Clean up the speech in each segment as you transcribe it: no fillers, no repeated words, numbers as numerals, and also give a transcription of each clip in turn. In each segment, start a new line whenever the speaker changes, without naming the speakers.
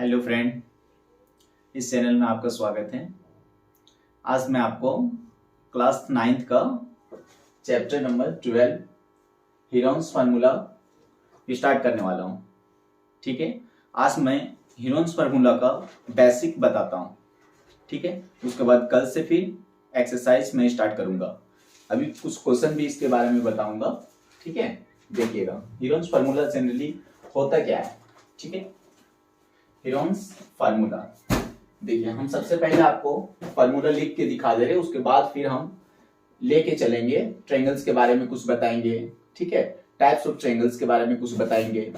Hello friend, इस channel में आपका स्वागत है। आज मैं आपको क्लास 9th का chapter number 12 Heron's formula start करने वाला हूँ। ठीक है, आज मैं हीरोन्स फार्मूला का बेसिक बताता हूँ। ठीक है, उसके बाद कल से फिर एक्सरसाइज में स्टार्ट करूँगा। अभी कुछ क्वेश्चन भी इसके बारे में बताऊँगा। ठीक है, देखिएगा हीरोन्स फार्मूला जनरली होता क्या है। ठीक है, हीरोन्स फार्मूला देखिए, हम सबसे पहले आपको फार्मूला लिख के दिखा दे रहे हैं, उसके बाद फिर हम लेके चलेंगे। ट्रायंगल्स के बारे में कुछ बताएंगे। ठीक है, टाइप्स ऑफ ट्रायंगल्स के बारे में कुछ बताएंगे।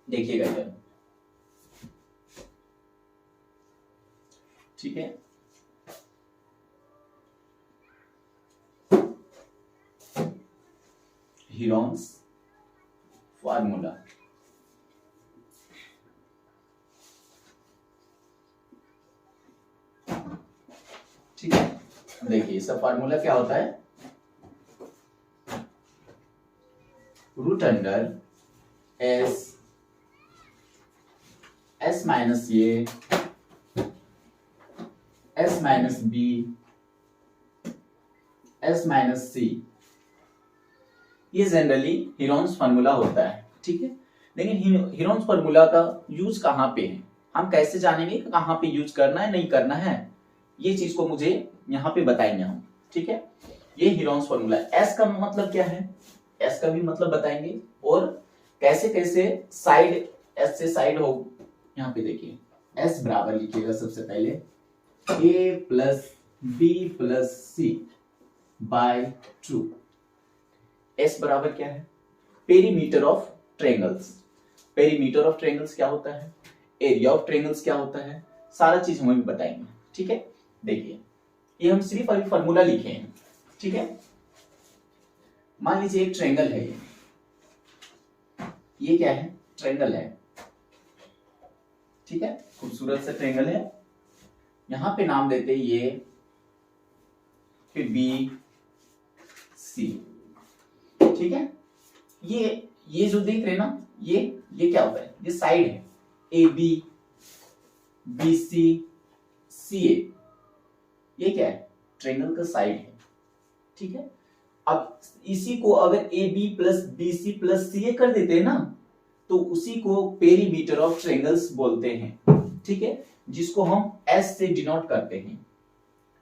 देखिएगा इधर। ठीक है, हीरोन्स फार्मूला। ठीक है, देखिए इसका फार्मूला क्या होता है। Root under S minus S minus B S minus C, ये जनरली हीरोन्स फार्मूला होता है। ठीक है, लेकिन हीरोन्स फार्मूला का यूज कहाँ पे है, हम कैसे जानेंगे कि कहाँ पे यूज करना है नहीं करना है, ये चीज को मुझे यहाँ पे बताएंगे हम। ठीक है, ये हीरोन्स फार्मूला। एस का मतलब क्या है, एस का भी मतलब बताएंगे, और कैसे कैसे साइड एस से साइड हो। यहाँ पे देखिए, एस बराबर लिखिएगा सबसे पहले ए plus B plus C by 2। S बराबर क्या है, perimeter of triangles. Perimeter of triangles क्या होता है, एरिया ऑफ ट्रायंगल्स क्या होता है, सारा चीज हमें बताएंगे। ठीक है, देखिए ये हम सिर्फ अभी फार्मूला लिखे हैं। ठीक है, मान लीजिए एक ट्रायंगल है, ये क्या है, ट्रायंगल है। ठीक है, खूबसूरत सा ट्रायंगल है। यहां पे नाम देते हैं ये, फिर बी सी। ठीक है, ये जो देख रहे हैं ना, ये क्या होता है, ये साइड है। ए बी सी सी ए, ये क्या है, ट्रायंगल का साइड है। ठीक है, अब इसी को अगर A B plus B C plus C A कर देते हैं ना, तो उसी को पेरीमीटर ऑफ ट्रायंगल्स बोलते हैं। ठीक है, जिसको हम एस से डिनोट करते हैं।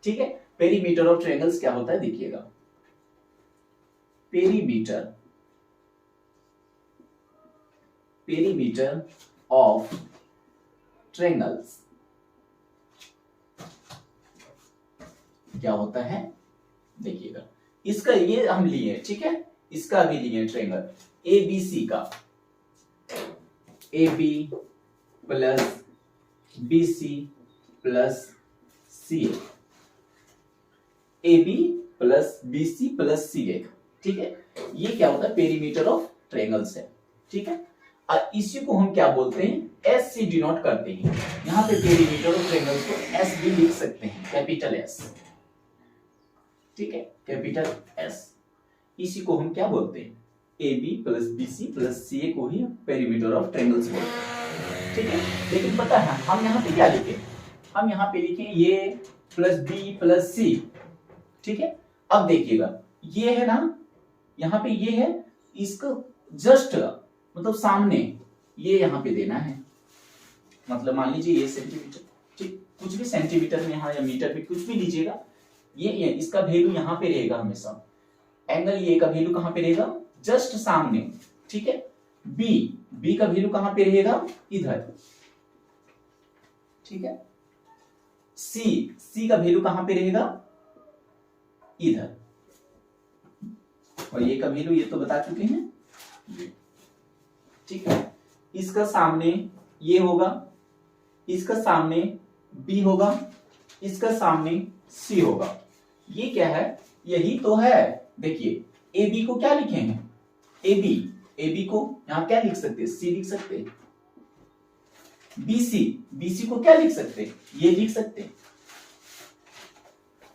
ठीक है, पेरीमीटर ऑफ ट्रायंगल्स क्या होता है, देखिएगा। पेरीमीटर ऑफ ट्रायंगल्स क्या होता है, देखिएगा। इसका ये हम लिए, ठीक है, इसका भी लिए ट्रायंगल ए बी सी का, A B plus B C plus C A B plus B C plus C A. ठीक है, ये क्या होता है, पेरीमीटर ऑफ ट्रायंगल्स है। ठीक है, और इसी को हम क्या बोलते हैं, एस से डिनोट करते हैं। यहां पे पेरीमीटर ऑफ ट्रायंगल्स को एस भी लिख सकते हैं, कैपिटल एस। ठीक है, कैपिटल एस, इसी को हम क्या बोलते हैं, A B plus B C plus C A को ही पेरीमीटर ऑफ ट्रायंगल्स बोलते हैं। ठीक है, लेकिन पता है हम यहाँ पे क्या लिखे, हम यहाँ पे लिखे ये प्लस बी प्लस सी। ठीक है, अब देखिएगा ये है ना, यहाँ पे ये है, इसको जस्ट मतलब सामने ये यहाँ पे देना है। मतलब मान लीजिए ये सेंटीमीटर, ठीक, कुछ भी सेंटीमीटर में यहाँ या मीटर में कुछ भी लीजिएगा, ये इसका वैल्यू यहाँ पे रहेगा हमेशा। एंगल ये का वैल्यू कहां पे रहेगा, जस्ट सामने। ठीक है, बी का वैल्यू कहां पे रहेगा, इधर। ठीक है, सी का वैल्यू कहां पे रहेगा, इधर। और ये का वैल्यू ये तो बता चुके हैं। ठीक है, इसका सामने ये होगा, इसका सामने बी होगा, इसका सामने सी होगा। ये क्या है, यही तो है। देखिए ए बी को क्या लिखेंगे, ए बी को यहां क्या लिख सकते हैं, सी लिख सकते हैं। बी सी को क्या लिख सकते हैं, ये लिख सकते हैं।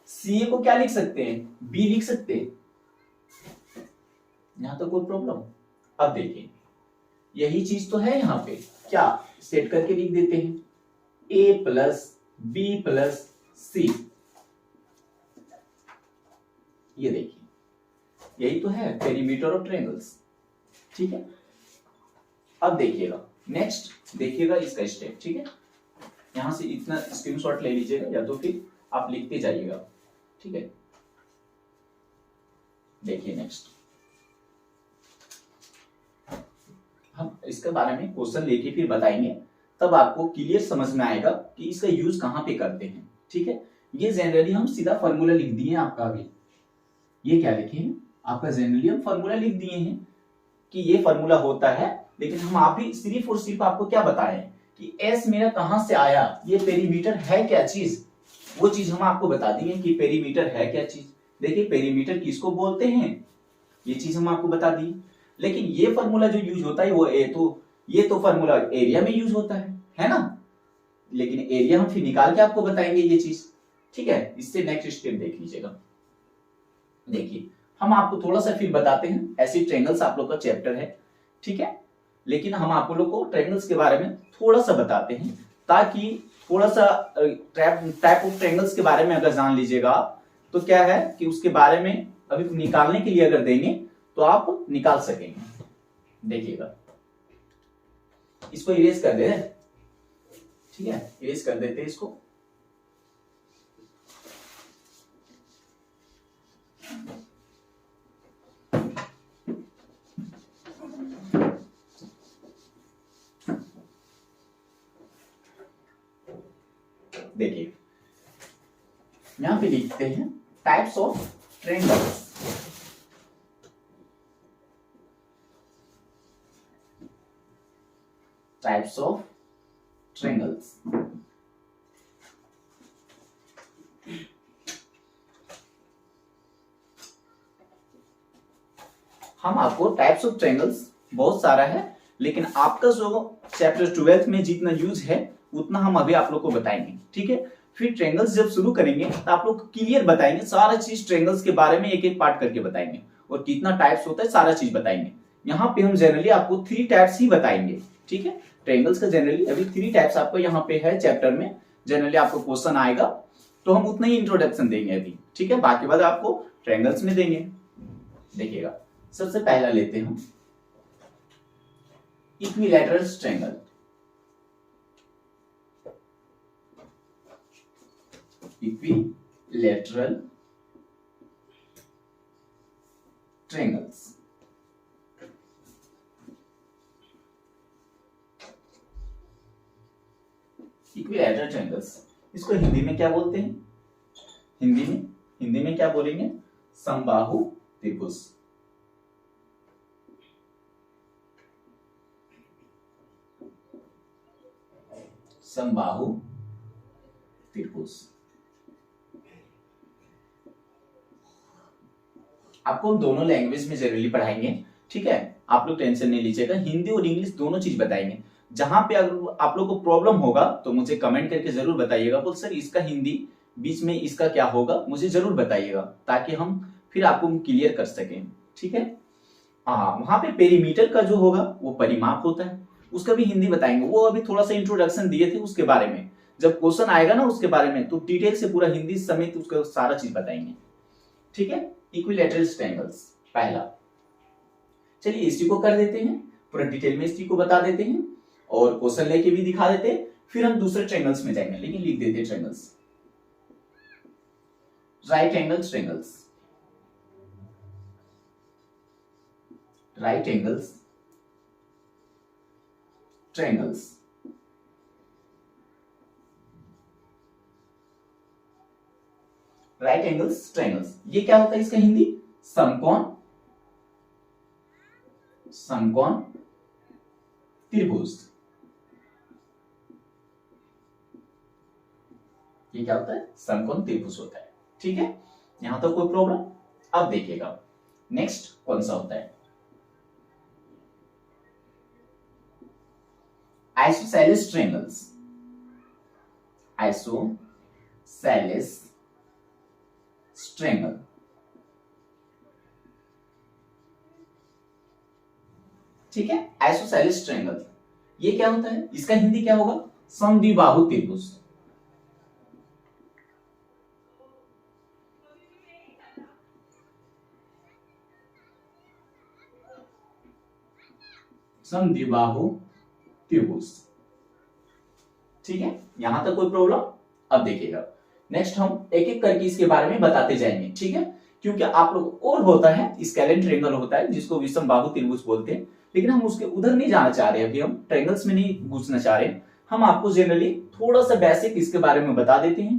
सी ए को क्या लिख सकते हैं, बी लिख सकते हैं। यहां तो कोई प्रॉब्लम। अब देखिए यही चीज तो है यहाँ पे, क्या सेट करके लिख देते हैं ए प्लस बी प्लस सी। ये देखिए यही तो है पेरीमीटर ऑफ ट्रायंगल्स। ठीक है, अब देखिएगा नेक्स्ट, देखिएगा इसका स्टेप। ठीक है, यहां से इतना स्क्रीनशॉट ले लीजिएगा या तो फिर आप लिखते जाइएगा। ठीक है, देखिए नेक्स्ट हम इसके बारे में क्वेश्चन लेके फिर बताएंगे, तब आपको क्लियर समझ में आएगा कि इसका यूज कहां पे करते हैं। ठीक है, ये जनरली हम सीधा फॉर्मूला लिख दिए हैं आपका। अभी ये क्या लिखे हैं आपका, जनरली हम फॉर्मूला लिख दिए हैं कि ये फॉर्मूला होता है, लेकिन हम आप ही सिर्फ और सिर्फ आपको क्या बताएं कि एस मेरा कहां से आया, ये पेरीमीटर है क्या चीज, वो चीज हम आपको बता देंगे कि पेरीमीटर है क्या चीज। देखिए पेरीमीटर किसको बोलते हैं, ये चीज हम आपको बता दी। लेकिन ये फॉर्मूला जो यूज होता है वो ये तो फॉर्मूला एरिया में यूज होता है ना, लेकिन एरिया हम फिर निकाल के आपको बताएंगे ये चीज। ठीक है, इससे नेक्स्ट स्टेप देख लीजिएगा। देखिए हम आपको थोड़ा सा फिर बताते हैं, ऐसे ट्रायंगल्स आप लोग का चैप्टर है। ठीक है, लेकिन हम आप लोग को ट्रायंगल्स के बारे में थोड़ा सा बताते हैं, ताकि थोड़ा सा टाइप ऑफ ट्रायंगल्स के बारे में अगर जान लीजिएगा तो क्या है कि उसके बारे में अभी निकालने के लिए अगर देंगे तो आप निकाल सकेंगे। देखिएगा इसको इरेज कर दे। ठीक है, इरेज कर देते हैं इसको। देखिए यहां पे लिखते हैं types of triangles. Types of triangles. हम आपको टाइप्स ऑफ ट्रायंगल्स बहुत सारा है, लेकिन आपका जो चैप्टर 12 में जितना यूज है उतना हम अभी आप लोग को बताएंगे। ठीक है, फिर ट्रायंगल्स जब शुरू करेंगे तो आप लोग क्लियर बताएंगे सारा चीज, ट्रायंगल्स के बारे में एक एक पार्ट करके बताएंगे और कितना टाइप्स होता है सारा चीज बताएंगे। यहाँ पे हम जनरली आपको 3 टाइप्स ही बताएंगे। ठीक है, ट्रायंगल्स का जनरली अभी 3 टाइप्स आपको यहाँ पे है चैप्टर में, जनरली आपको क्वेश्चन आएगा तो हम उतना ही इंट्रोडक्शन देंगे अभी। ठीक है, बाकी बात आपको ट्रायंगल्स में देंगे। देखिएगा सबसे पहला लेते हैं equilateral triangle. Equilateral triangles. Equilateral triangles, इसको हिंदी में क्या बोलते हैं, हिंदी में क्या बोलेंगे, समबाहु त्रिभुज। समबाहु त्रिभुज। आपको हम दोनों लैंग्वेज में जनरली पढ़ाएंगे। ठीक है, आप लोग टेंशन नहीं लीजिएगा, हिंदी और इंग्लिश दोनों चीज बताएंगे। जहां पे अगर आप लोग को प्रॉब्लम होगा तो मुझे कमेंट करके जरूर बताइएगा, बोल सर इसका हिंदी बीच में इसका क्या होगा, मुझे जरूर बताइएगा ताकि हम फिर आपको क्लियर कर सकें। ठीक है, हाँ वहां पे पेरीमीटर का जो होगा वो परिमाप होता है, उसका भी हिंदी बताएंगे। वो अभी थोड़ा सा इंट्रोडक्शन दिए थे उसके बारे में, जब क्वेश्चन आएगा ना उसके बारे में तो डिटेल से पूरा हिंदी समेत उसका सारा चीज बताएंगे। ठीक है, इक्विलैटरल ट्रायंगल्स पहला। चलिए इसी को कर देते हैं, पूरा डिटेल में इसी को बता देते हैं और क्वेश्चन लेके भी दिखा देते हैं, फिर हम दूसरे ट्रायंगल्स में जाएंगे। लेकिन लिख देते हैं triangles. Right angle triangles. Right angles triangles. Right angles triangles, ये क्या होता है इसका हिंदी, समकोण त्रिभुज। ये क्या होता है, समकोण त्रिभुज होता है। ठीक है, यहां तक कोई प्रॉब्लम। अब देखिएगा नेक्स्ट कौन सा होता है, आइसोसेलेस ट्रायंगल्स। Isosceles triangle. ठीक है, आइसोसेलेस ट्रायंगल ये क्या होता है, इसका हिंदी क्या होगा, समद्विबाहु त्रिभुज। समद्विबाहु त्रिभुज। ठीक है, यहां तक कोई प्रॉब्लम। अब देखिएगा नेक्स्ट हम एक एक करके इसके बारे में बताते जाएंगे। ठीक है, क्योंकि आप लोग और होता है स्केलेन ट्रायंगल होता है जिसको विषम बाहु त्रिभुज बोलते हैं, लेकिन हम उसके उधर नहीं जाना चाह रहे, अभी हम ट्रायंगल्स में नहीं घुसना चाह रहे। हम आपको जनरली थोड़ा सा बेसिक इसके बारे में बता देते हैं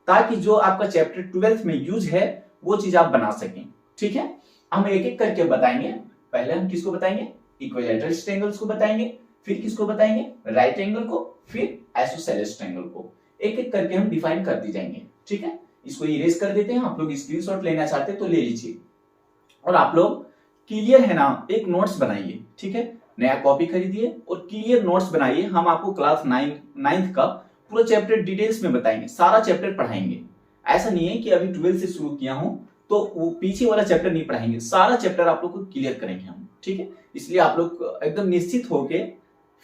ताकि जो आपका चैप्टर 12th में यूज है वो चीज आप बना सकें। ठीक है, हम एक एक करके बताएंगे। पहले हम किसको बताएंगे, इक्विलैटरल ट्रायंगल्स को बताएंगे, फिर किसको बताएंगे, राइट एंगल को, फिर आइसोसेलेस ट्रायंगल को। एक एक करके हम डिफाइन करते जाएंगे। ठीक है, इसको इरेज कर देते हैं। आप लोग स्क्रीनशॉट लेना चाहते हैं तो ले लीजिए, और आप लोग क्लियर है ना, एक नोट्स बनाइए। ठीक है, नया कॉपी खरीदिए और क्लियर नोट्स बनाइए। हम आपको क्लास 9th का पूरा चैप्टर डिटेल्स में बताएंगे, सारा चैप्टर पढ़ाएंगे। ऐसा नहीं है कि अभी 12 से शुरू किया हूं तो वो पीछे वाला चैप्टर नहीं पढ़ाएंगे, सारा चैप्टर आप लोग को क्लियर करेंगे हम। ठीक है, इसलिए आप लोग एकदम निश्चित होके,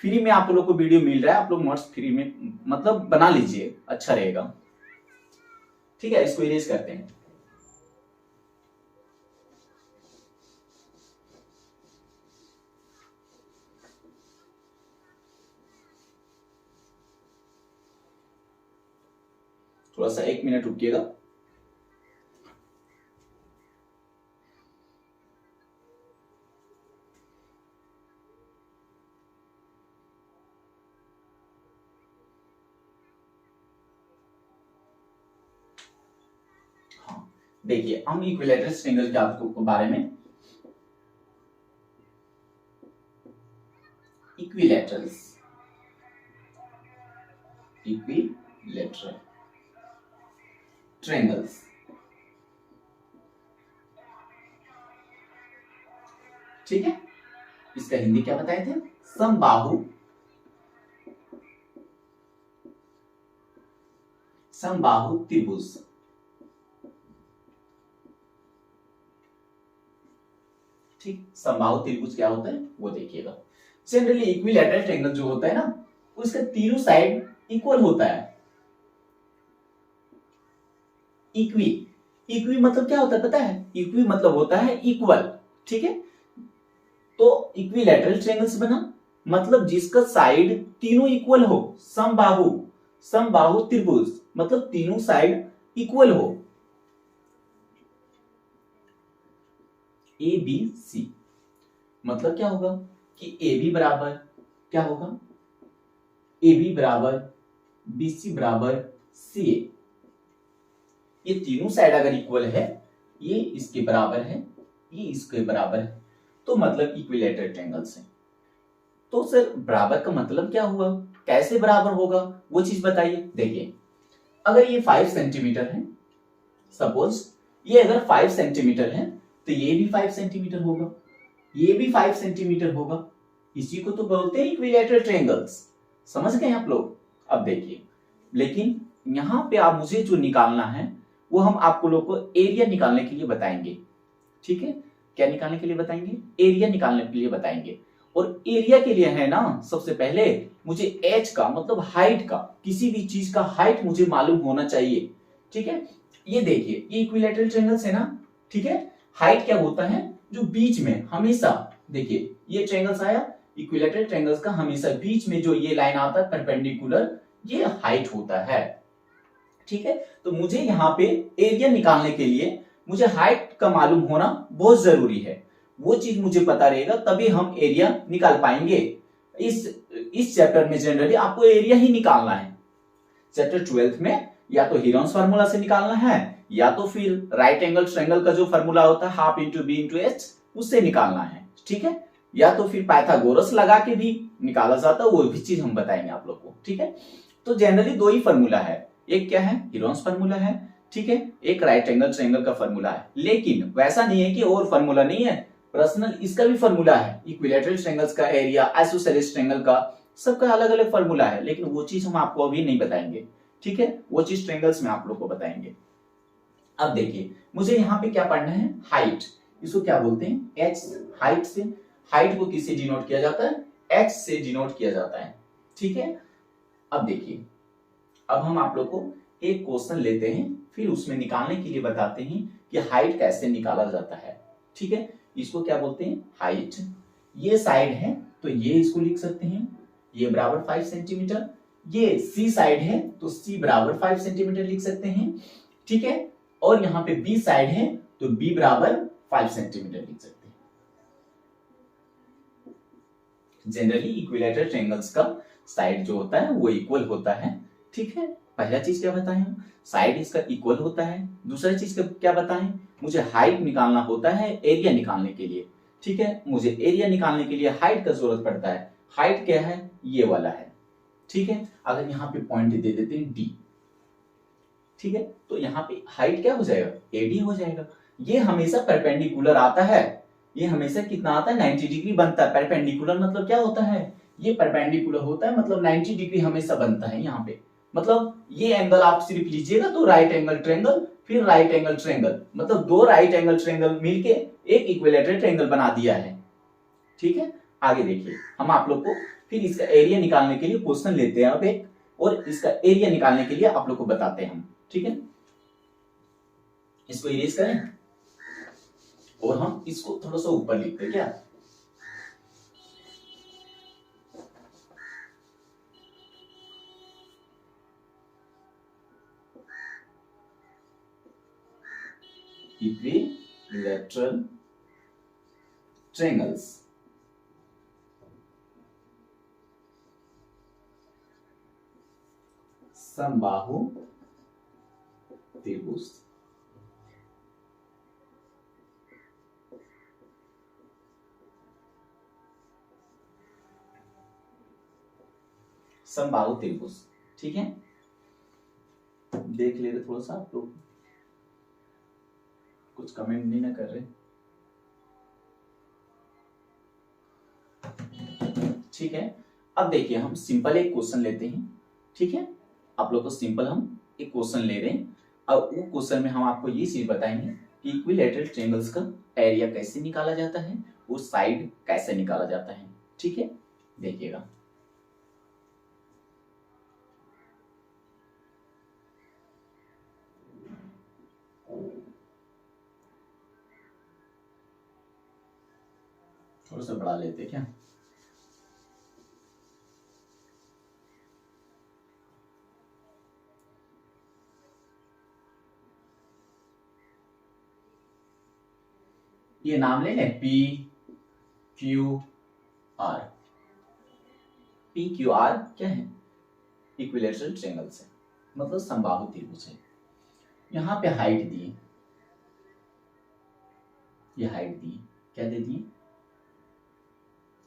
फ्री में आप लोग को वीडियो मिल रहा है, आप लोग नोट्स फ्री में मतलब बना लीजिए, अच्छा रहेगा। ठीक है, इसको इरेज करते हैं। थोड़ा सा 1 मिनट रुकिएगा। हाँ, देखिए हम इक्विलैटरल ट्रायंगल के आपको बारे में, इक्विलैटरल्स, इक्विलैटरल ट्रायंगल्स। ठीक है, इसका हिंदी क्या बताए थे, समबाहु, समबाहु त्रिभुज। ठीक, समबाहु त्रिभुज क्या होता है वो देखिएगा। जनरली इक्विलैटरल ट्रायंगल जो होता है ना, उसका तीनों साइड इक्वल होता है। इक्वी, इक्वी मतलब क्या होता है पता है, इक्वी मतलब होता है इक्वल। ठीक है, तो इक्विलैटरल ट्रायंगल्स बना मतलब जिसका साइड तीनों इक्वल हो, समबाहु, समबाहु त्रिभुज मतलब तीनों साइड इक्वल हो। ए बी सी मतलब क्या होगा कि ए बी बराबर क्या होगा, ए बी बराबर बी सी बराबर सी ए। ये तीनों साइड अगर इक्वल है, ये इसके बराबर है, ये इसके बराबर है, तो मतलब इक्विलैटरल ट्रायंगल्स है। तो सर बराबर का मतलब क्या हुआ, कैसे बराबर होगा वो चीज बताइए। देखिए अगर ये 5 सेंटीमीटर है, सपोज ये अगर 5 सेंटीमीटर है तो ये भी 5 सेंटीमीटर होगा, ये भी 5 सेंटीमीटर होगा। इसी को तो बोलते हैं इक्विलैटरल ट्रायंगल्स। समझ गए आप लोग। अब देखिए, लेकिन यहां पे आप मुझे जो निकालना है वो हम आपको लोग को एरिया निकालने के लिए बताएंगे। ठीक है, क्या निकालने के लिए बताएंगे, एरिया निकालने के लिए बताएंगे। और एरिया के लिए है ना, सबसे पहले मुझे एच का मतलब हाइट का, किसी भी चीज का हाइट मुझे मालूम होना चाहिए। ठीक है, ये देखिए ये इक्विलैटरल ट्रायंगल्स है ना। ठीक है, हाइट क्या होता है, जो बीच में हमेशा, देखिए ये ट्रायंगल्स आया, इक्विलैटरल ट्रायंगल्स का हमेशा बीच में जो ये लाइन आता है परपेंडिकुलर, ये हाइट होता है। ठीक है, तो मुझे यहाँ पे एरिया निकालने के लिए मुझे हाइट का मालूम होना बहुत जरूरी है। वो चीज मुझे पता रहेगा तभी हम एरिया निकाल पाएंगे। इस चैप्टर में जनरली आपको एरिया ही निकालना है। चैप्टर 12th में या तो हीरोन्स फार्मूला से निकालना है, या तो फिर राइट एंगल ट्रायंगल का जो फार्मूला होता है half into B into H, उससे निकालना है। ठीक है, या तो फिर पाइथागोरस लगा के भी निकाला जाता है, वो भी चीज हम बताएंगे आप लोग को। ठीक है, तो जनरली 2 ही फार्मूला है, एक क्या है हीरोन्स फार्मूला है, ठीक है, एक राइट एंगल ट्रायंगल का फार्मूला है। लेकिन वैसा नहीं है कि और फार्मूला नहीं है, पर्सनल इसका भी फार्मूला है, इक्विलैटरल ट्रायंगल्स का एरिया, आइसोसेलेस ट्रायंगल का, सबका अलग अलग फार्मूला है, लेकिन वो चीज हम आपको अभी नहीं बताएंगे। ठीक है, वो चीज ट्रायंगल्स में आप लोग को बताएंगे। अब देखिए मुझे यहाँ पे क्या पढ़ना है, हाइट, इसको क्या बोलते हैं, एच। हाइट से, हाइट को किससे डिनोट किया जाता है, H से डिनोट किया जाता है। ठीक है, अब देखिए, अब हम आप लोग को एक क्वेश्चन लेते हैं, फिर उसमें निकालने के लिए बताते हैं कि हाइट कैसे निकाला जाता है। ठीक है, इसको क्या बोलते हैं, हाइट। ये साइड है तो ये इसको लिख सकते हैं, ये बराबर 5 सेंटीमीटर। ये सी साइड है तो सी बराबर 5 सेंटीमीटर लिख सकते हैं। ठीक है, और यहाँ पे बी साइड है तो बी बराबर 5 सेंटीमीटर लिख सकते हैं। जनरली इक्विलैटरल ट्रायंगल्स का साइड जो होता है वो इक्वल होता है। ठीक है, पहला चीज क्या बताएं हम, साइड इसका इक्वल होता है। दूसरा चीज क्या बताएं, मुझे हाइट निकालना होता है एरिया निकालने के लिए। ठीक है, मुझे एरिया निकालने के लिए हाइट का जरूरत पड़ता है। हाइट क्या है, ये वाला है। ठीक है, अगर यहाँ पे पॉइंट दे देते हैं डी, ठीक है, तो यहाँ पे हाइट क्या हो जाएगा, एडी हो जाएगा। ये हमेशा परपेंडिकुलर आता है, ये हमेशा कितना आता है, 90 डिग्री बनता है। परपेंडिकुलर मतलब क्या होता है, ये परपेंडिकुलर होता है, मतलब 90 डिग्री हमेशा बनता है यहाँ पे। मतलब ये एंगल आप सिर्फ लीजिएगा तो राइट एंगल ट्रायंगल, फिर राइट एंगल ट्रायंगल, मतलब दो राइट एंगल ट्रायंगल मिलके एक इक्विलैटरल ट्रायंगल बना दिया है। ठीक है, आगे देखिए, हम आप लोग को फिर इसका एरिया निकालने के लिए क्वेश्चन लेते हैं अब एक, और इसका एरिया निकालने के लिए आप लोग को बताते हैं हम। ठीक है, इसको इरेज करें और हम इसको थोड़ा सा ऊपर लिखते हैं क्या, इक्विलैटरल ट्रायंगल्स। समबाहु त्रिभुज। समबाहु त्रिभुज। ठीक है, देख ले रहे थोड़ा सा आप लोग, कुछ कमेंट नहीं ना कर रहे। ठीक है, अब देखिए हम सिंपल एक क्वेश्चन लेते हैं। ठीक है, आप लोग को सिंपल हम एक क्वेश्चन ले रहे हैं। अब वो क्वेश्चन में हम आपको ये चीज बताएंगे कि इक्विलैटरल ट्रायंगल्स का एरिया कैसे निकाला जाता है और साइड कैसे निकाला जाता है। ठीक है, देखिएगा, थोड़ा सा बढ़ा लेते क्या, ये नाम ले लें P Q R. P Q R क्या है, इक्विलैटरल ट्रायंगल्स है, मतलब समबाहु त्रिभुज है। यहां पे हाइट दी, ये हाइट दी, क्या दे दिए,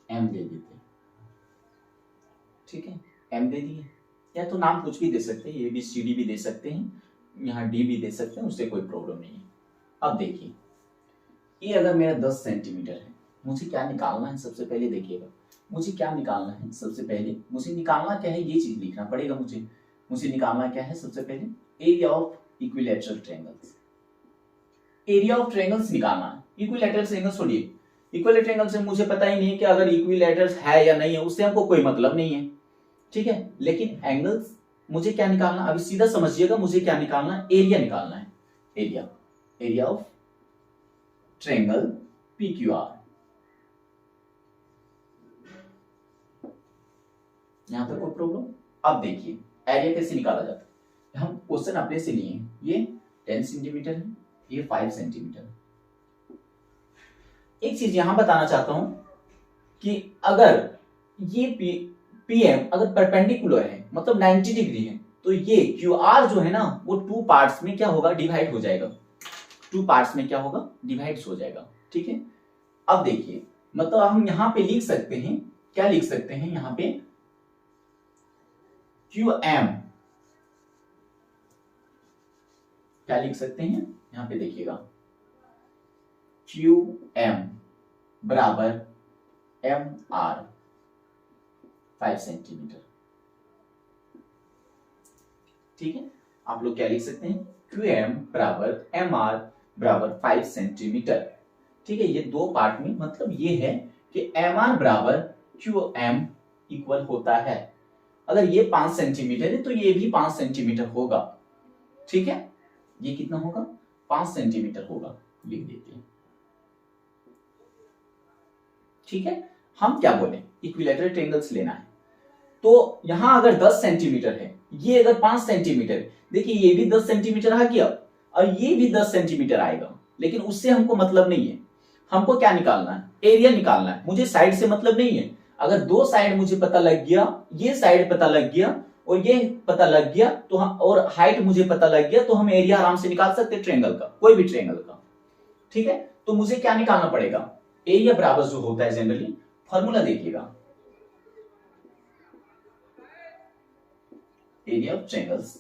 एम दे देते। ठीक है, एम दे दिए, या तो नाम कुछ भी दे सकते हैं, ए बी सी डी भी दे सकते हैं, यहाँ डी भी दे सकते हैं, उससे कोई प्रॉब्लम नहीं है। अब देखिए, ये अगर मेरा 10 सेंटीमीटर है, मुझे क्या निकालना है, सबसे पहले देखिएगा, मुझे क्या निकालना है, सबसे पहले मुझे निकालना क्या है, ये चीज लिखना पड़ेगा। मुझे निकालना क्या है, सबसे पहले area of equilateral triangles. Area of triangles निकालना है, इक्विलैटरल ट्रायंगल्स छोड़िए, इक्विलैटरल ट्रायंगल से मुझे पता ही नहीं कि अगर इक्विलैटरल है या नहीं है, उससे हमको कोई मतलब नहीं है। ठीक है, लेकिन एंगल्स मुझे क्या निकालना, अभी सीधा समझिएगा, मुझे क्या निकालना है, एरिया निकालना है। Area of triangle P Q R. यहां पर कोई प्रॉब्लम, अब देखिए एरिया कैसे निकाला जाता है। हम क्वेश्चन अपने से लिए, ये 10 सेंटीमीटर है, ये 5 सेंटीमीटर है। एक चीज यहां बताना चाहता हूं कि अगर ये पीएम अगर परपेंडिकुलर है, मतलब 90 डिग्री है, तो ये क्यू आर जो है ना, वो 2 पार्ट्स में क्या होगा, डिवाइड हो जाएगा। 2 पार्ट्स में क्या होगा, डिवाइड हो जाएगा। ठीक है, अब देखिए, मतलब हम यहां पे लिख सकते हैं, क्या लिख सकते हैं यहां पे, क्यू एम, क्या लिख सकते हैं, यहां पे देखिएगा, क्यू एम बराबर एम आर 5 सेंटीमीटर। ठीक है, आप लोग क्या लिख सकते हैं, क्यू एम बराबर एम आर बराबर 5 सेंटीमीटर। ठीक है, ये 2 पार्ट में, मतलब ये है कि एम आर बराबर क्यू एम इक्वल होता है, अगर ये 5 सेंटीमीटर है तो ये भी 5 सेंटीमीटर होगा। ठीक है, ये कितना होगा? 5 सेंटीमीटर होगा, लिख देते हैं। ठीक है, हम क्या बोले, इक्विलैटरल ट्रायंगल्स लेना है। तो यहां अगर 10 सेंटीमीटर है, ये अगर 5 सेंटीमीटर है, देखिए ये भी 10 सेंटीमीटर आ गया और ये भी 10 सेंटीमीटर आएगा, लेकिन उससे हमको मतलब नहीं है। हमको क्या निकालना है? एरिया निकालना है। मुझे साइड से मतलब नहीं है। अगर दो साइड मुझे पता लग गया, ये साइड पता लग गया और ये पता लग गया तो हम, और हाइट मुझे पता लग गया, तो हम एरिया आराम से निकाल सकते हैं ट्रायंगल का, कोई भी ट्रायंगल का। ठीक है, तो मुझे क्या निकालना पड़ेगा? एरिया बराबर जो होता है जनरली, फॉर्मूला देखिएगा, एरिया ऑफ ट्रायंगल्स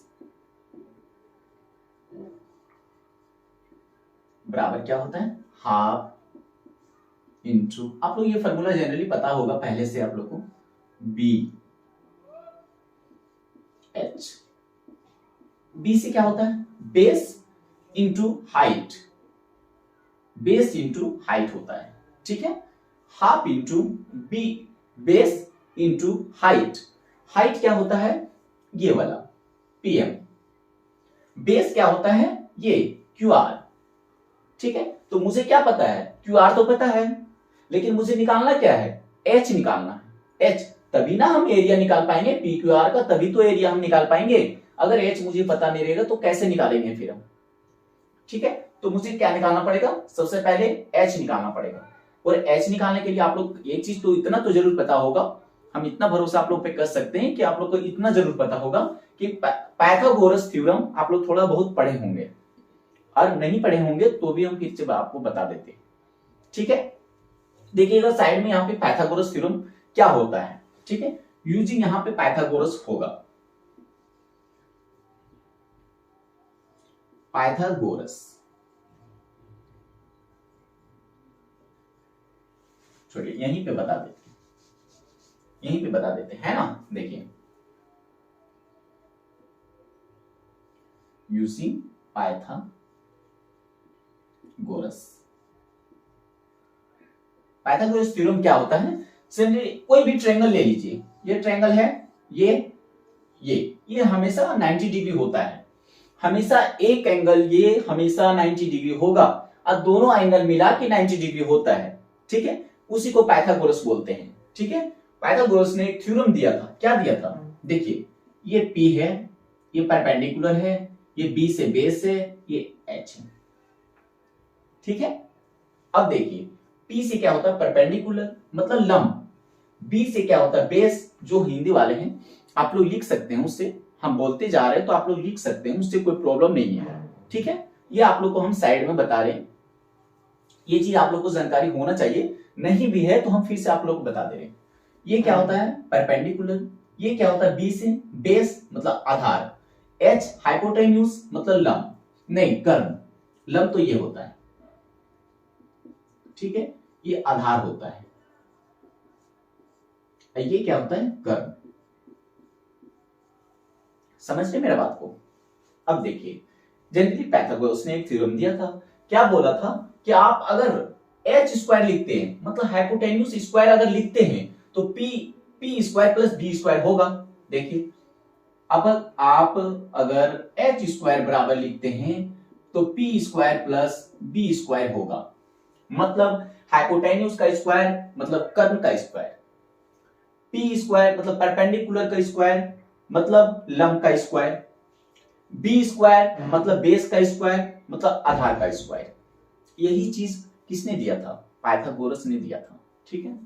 बराबर क्या होता है? हाफ इंटू, आप लोग ये फॉर्मूला जनरली पता होगा पहले से आप लोग को, बी एच। बी से क्या होता है? Base into height, base into height होता है। ठीक है, half into B, base into height. Height क्या होता है? ये वाला पीएम। बेस क्या होता है? ये क्यू आर। ठीक है, तो मुझे क्या पता है? क्यू आर तो पता है, लेकिन मुझे निकालना क्या है? एच निकालना है। एच, तभी ना हम एरिया निकाल पाएंगे पी क्यू आर का, तभी तो एरिया हम निकाल पाएंगे। अगर एच मुझे पता नहीं रहेगा तो कैसे निकालेंगे फिर हम? ठीक है, तो मुझे क्या निकालना पड़ेगा? सबसे पहले एच निकालना पड़ेगा। और एच निकालने के लिए आप लोग एक चीज तो इतना तो जरूर पता होगा, हम इतना भरोसा आप लोग पे कर सकते हैं कि आप लोग को इतना जरूर पता होगा कि पाइथागोरस थ्योरम आप लोग थोड़ा बहुत पढ़े होंगे, और नहीं पढ़े होंगे तो भी हम फिर से आपको बता देते हैं। ठीक है, देखिएगा साइड में यहाँ पे पाइथागोरस थ्योरम क्या होता है। ठीक है, यूजिंग यहाँ पे पाइथागोरस होगा, पाइथागोरस, छोड़िए यहीं पे बता देते, यहीं पे बता देते हैं ना। देखिए, यूजिंग पाइथागोरस, पाइथागोरस थ्योरम क्या होता है? कोई भी ट्रायंगल ले लीजिए, ये ट्रायंगल है, ये हमेशा 90 डिग्री होता है। हमेशा एक एंगल ये हमेशा 90 डिग्री होगा और दोनों एंगल मिला के 90 डिग्री होता है। ठीक है, उसी को पाइथागोरस बोलते हैं। ठीक है, पाइथागोरस ने एक थ्योरम दिया था। क्या दिया था? देखिए, ये P है, ये परपेंडिकुलर है, ये B से बेस है, ये H है। ठीक है, अब देखिए P से क्या होता है? परपेंडिकुलर मतलब लंब। B से क्या होता है? बेस। जो हिंदी वाले हैं आप लोग लिख सकते हैं, उससे हम बोलते जा रहे हैं तो आप लोग लिख सकते हैं, उससे कोई प्रॉब्लम नहीं है। ठीक है, ये आप लोग को हम साइड में बता रहे हैं, ये चीज आप लोग को जानकारी होना चाहिए, नहीं भी है तो हम फिर से आप लोग को बता दे रहे हैं। ये क्या होता है? परपेंडिकुलर। ये क्या होता है? बी से बेस मतलब आधार, एच हाइपोटेन्यूज मतलब लंब, नहीं कर्ण, लंब तो ये होता है। ठीक है, ये आधार होता है, ये क्या होता है? कर्ण। समझ रहे मेरा बात को? अब देखिए, जनरली पाइथागोरस ने एक थ्योरम दिया था। क्या बोला था कि आप अगर एच स्क्वायर लिखते हैं मतलब हाइपोटेन्यूज स्क्वायर अगर लिखते हैं तो P square plus B square होगा। देखिए, अब आप अगर एच स्क्वायर बराबर लिखते हैं तो P square plus B square होगा, मतलब हाइपोटेन्यूज का स्क्वायर मतलब कर्ण का स्क्वायर, पी स्क्वायर मतलब परपेंडिकुलर का स्क्वायर मतलब लंब का स्क्वायर, बी स्क्वायर मतलब बेस का स्क्वायर मतलब आधार का स्क्वायर। यही चीज किसने दिया था? पाइथागोरस ने दिया था। ठीक है,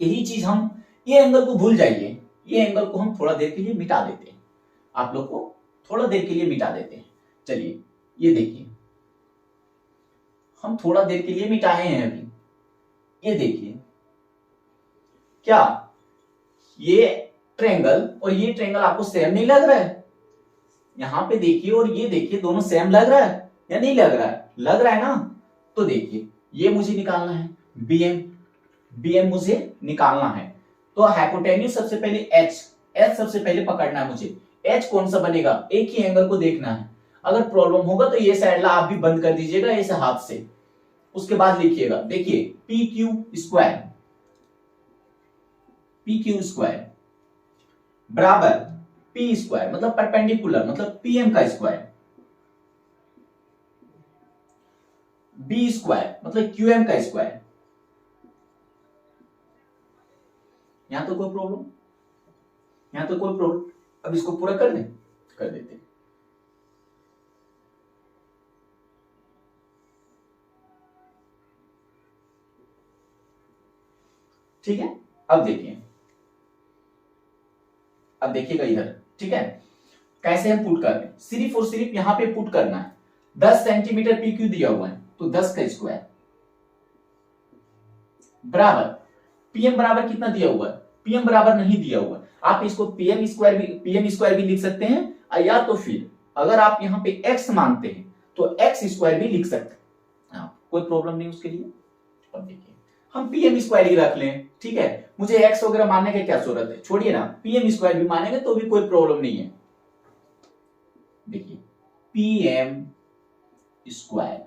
यही चीज हम, ये एंगल को भूल जाइए, ये एंगल को हम थोड़ा देर के लिए मिटा देते हैं, आप लोग को थोड़ा देर के लिए मिटा देते हैं। चलिए ये देखिए, हम थोड़ा देर के लिए मिटाए हैं अभी। ये देखिए, क्या ये ट्रायंगल और ये ट्रायंगल आपको सेम नहीं लग रहा है? यहां पे देखिए और ये देखिए, दोनों सेम लग रहा है या नहीं लग रहा है? लग रहा है ना। तो देखिए, ये मुझे निकालना है बीएम मुझे निकालना है, तो हाइपोटेन्यूज सबसे पहले एच सबसे पहले पकड़ना है मुझे। एच कौन सा बनेगा? एक ही एंगल को देखना है। अगर प्रॉब्लम होगा तो ये साइड ला आप भी बंद कर दीजिएगा ऐसे हाथ से, उसके बाद लिखिएगा। देखिए, P Q square, P square मतलब 90 डिग्री होता है। ठीक है, पी क्यू स्क्वायर बराबर पी स्क्वायर मतलब परपेंडिकुलर मतलब पीएम का स्क्वायर, बी स्क्वायर मतलब क्यूएम का स्क्वायर। यहां तो कोई प्रॉब्लम, यहां तो कोई प्रॉब्लम। अब इसको पूरा कर दें, कर देते हैं। ठीक है, अब देखिए, अब देखिएगा इधर, ठीक है, कैसे हम पुट कर रहे हैं। सिर्फ और सिर्फ यहां पे पुट करना है। 10 सेंटीमीटर पी क्यू दिया हुआ है तो 10 का स्क्वायर बराबर पीएम बराबर कितना दिया हुआ है, पीएम बराबर नहीं दिया हुआ है। आप इसको पीएम स्क्वायर भी लिख सकते हैं, या तो फिर अगर आप यहां पे एक्स मानते हैं तो एक्स स्क्वायर भी लिख सकते हैं, कोई प्रॉब्लम नहीं उसके लिए। अब देखिए हम पीएम स्क्वायर ही रख लें, ठीक है, मुझे एक्स वगैरह मानने की क्या जरूरत है, छोड़िए ना, पीएम स्क्वायर भी मानेंगे तो भी कोई प्रॉब्लम नहीं है। देखिए पीएम स्क्वायर,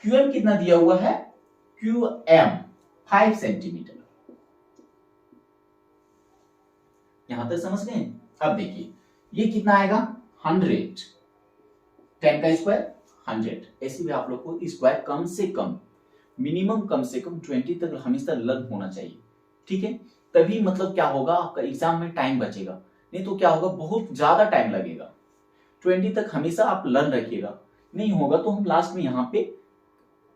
क्यूएम कितना दिया हुआ है, क्यूएम 5 सेंटीमीटर। यहां तक समझ गए। अब देखिए ये कितना आएगा 100, 10 का स्क्वायर 100। ऐसे भी आप लोग को स्क्वायर कम से कम मिनिमम कम से कम 20 तक हमेशा लर्न होना चाहिए, ठीक है, तभी मतलब क्या होगा आपका एग्जाम में टाइम बचेगा, नहीं तो क्या होगा बहुत ज्यादा टाइम लगेगा। 20 तक हमेशा आप लर्न रखिएगा, नहीं होगा तो हम लास्ट में यहाँ पे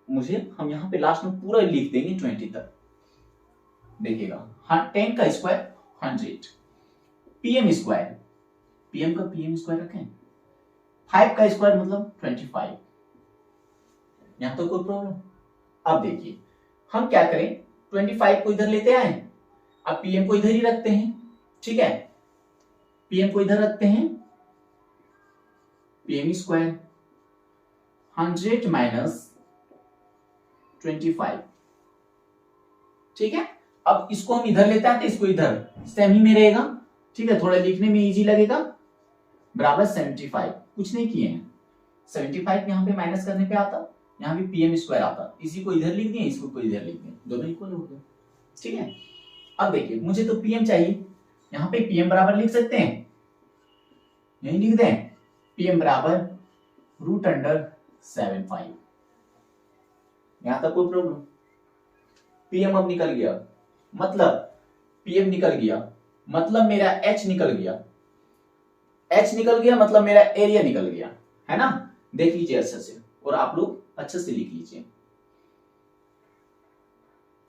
हम यहाँ पे लास्ट में पूरा लिख देंगे 20 तक। देखिएगा 10 का स्क्वायर 100, पीएम स्क्वायर, पीएम का पीएम स्क्वायर रखें, 5 का स्क्वायर मतलब 25। यहां तो कोई प्रॉब्लम। अब देखिए हम क्या करें, 25 को इधर लेते आए, अब पीएम को इधर ही रखते हैं, ठीक है, पीएम को इधर रखते हैं, पीएम स्क्वायर 100 माइनस 25, ठीक है। अब इसको हम इधर लेते हैं तो इसको इधर सेम ही में रहेगा, ठीक है, थोड़ा लिखने में इजी लगेगा, बराबर 75। कुछ नहीं किए हैं, 75 यहां पे माइनस करने पे आता, यहां भी पीएम स्क्वायर आता, इसी को इधर लिख दिए, इसको को इधर लिख दिए, दोनों इक्वल हो गए, ठीक है। अब देखिए मुझे तो पीएम चाहिए, यहां पे पीएम बराबर लिख सकते हैं, यही लिख दें, पीएम बराबर √75। यहां तक कोई प्रॉब्लम। पीएम अब निकल गया, मतलब पीएम निकल गया मतलब मेरा एच निकल गया, एच निकल गया मतलब मेरा एरिया निकल गया, है ना। देख लीजिए अच्छे से, और आप लोग अच्छे से लिख लीजिए,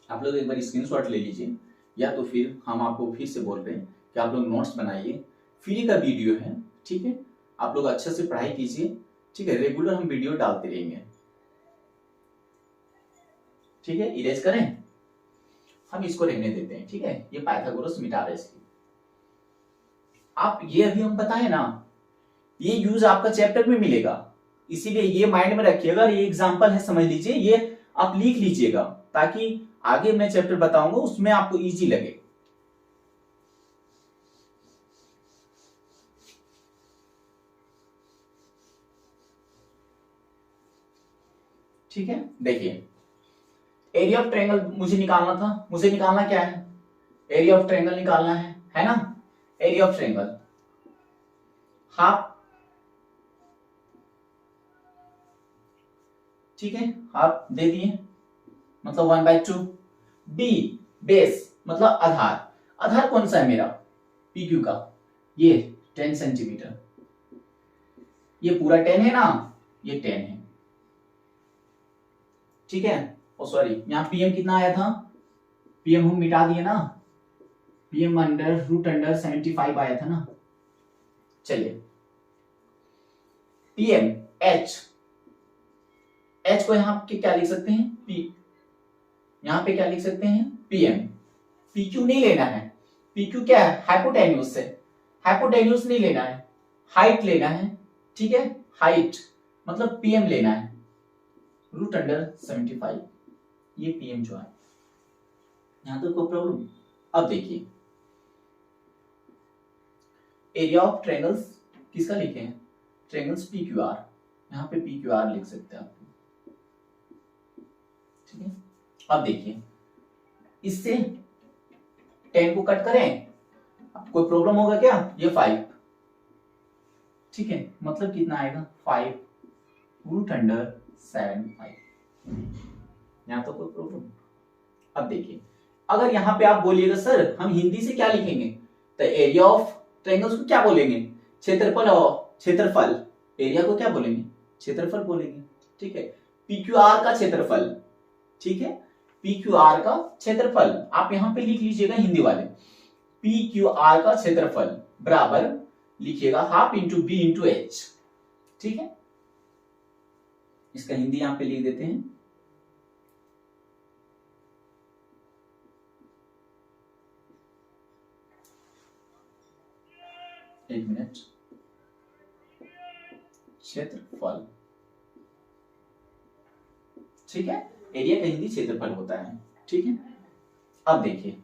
आप लोग एक बार स्क्रीनशॉट ले लीजिए, या तो फिर हम आपको फिर से बोल रहे हैं कि आप लोग नोट्स बनाइए, फ्री का वीडियो है, ठीक है, आप लोग अच्छे से पढ़ाई कीजिए, ठीक है, रेगुलर हम वीडियो डालते रहेंगे, ठीक है। इरेज करें, हम इसको रहने देते हैं, ठीक है, ये पाइथागोरस मिटा रहे इसकी। आप ये अभी हम बताए ना, ये यूज आपका चैप्टर में मिलेगा, इसीलिए ये माइंड में रखिएगा, ये एग्जांपल है समझ लीजिए, ये आप लिख लीजिएगा ताकि आगे मैं चैप्टर बताऊंगा उसमें आपको इजी लगे। ठीक है, देखिए एरिया ऑफ ट्रायंगल मुझे निकालना था, मुझे निकालना क्या है, एरिया ऑफ ट्रायंगल निकालना है ना। एरिया ऑफ ट्रायंगल हाफ, ठीक है, हाफ दे दिए मतलब 1/2। बी बेस मतलब आधार, आधार कौन सा है मेरा, पी क्यू का, ये 10 सेंटीमीटर, ये पूरा 10 है ना, ये 10 है, ठीक है। ओ सॉरी, यहां पीएम कितना आया था, पीएम हम मिटा दिए ना, पीएम √75 आया था ना। चलिए पीएम एच, एच को यहां पे क्या लिख सकते हैं, पी, यहां पे क्या लिख सकते हैं, पीएम। पीक्यू नहीं लेना है, पीक्यू क्या है, हाइपोटेन्यूज से, हाइपोटेन्यूज नहीं लेना है, हाइट लेना है, ठीक है, हाइट मतलब पीएम लेना है √75, ये पीएम जो है, यहां तो कोई प्रॉब्लम। अब देखिए एरिया ऑफ ट्रायंगल्स किसका लिखे हैं, ट्रायंगल्स पी क्यू आर, यहां पे पी क्यू आर लिख सकते हैं आप, ठीक है। अब देखिए इससे 10 को कट करें, कोई प्रॉब्लम होगा क्या? ये 5, ठीक है, मतलब कितना आएगा? 5 √7 यहां तो कोई प्रॉब्लम। अब देखिए, अगर यहां पे आप बोलिएगा सर हम हिंदी से क्या लिखेंगे, तो एरिया ऑफ ट्रायंगल्स को क्या बोलेंगे? क्षेत्रफल। और क्षेत्रफल, एरिया को क्या बोलेंगे? क्षेत्रफल बोलेंगे, ठीक है। PQR का क्षेत्रफल, ठीक है, PQR का क्षेत्रफल आप यहां पे लिख लीजिएगा हिंदी वाले। PQR का क्षेत्रफल बराबर लिखिएगा half into B into H, ठीक है। इसका हिंदी यहां पे लिख देते हैं। एक मिनट, क्षेत्रफल, ठीक है, एरिया का हिंदी क्षेत्रफल होता है, ठीक है। अब देखिए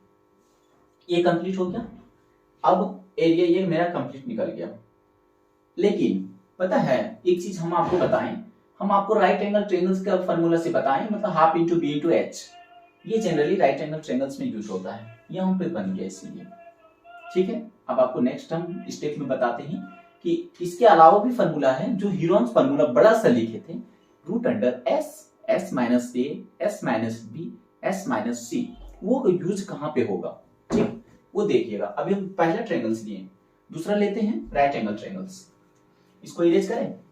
ये कंप्लीट हो गया। अब एरिया ये मेरा कंप्लीट निकल गया, लेकिन पता है एक चीज हम आपको बताएं, हम आपको राइट एंगल ट्रायंगल्स का फार्मूला से बताएं, मतलब half into B into H, ये जनरली राइट एंगल ट्रायंगल्स में यूज होता है, यहाँ पे बन गया इसीलिए, ठीक है। अब आपको नेक्स्ट हम स्टेप में बताते हैं कि इसके अलावा भी फार्मूला है, जो हीरोन्स फार्मूला बड़ा सा लिखे थे, √S, S minus A, S minus B, S minus C, वो यूज कहां पे होगा, ठीक, वो देखिएगा। अभी हम पहला ट्रायंगल्स लिए, दूसरा लेते हैं राइट एंगल ट्रायंगल्स। इसको इरेज करें।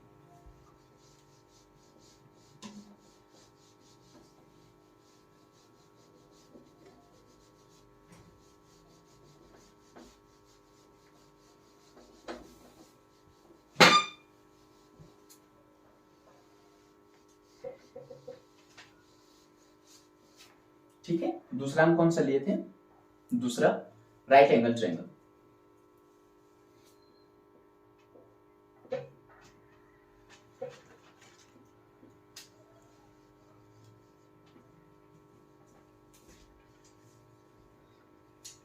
ठीक है, दूसरा हम कौन सा लिए थे? दूसरा right angle triangle.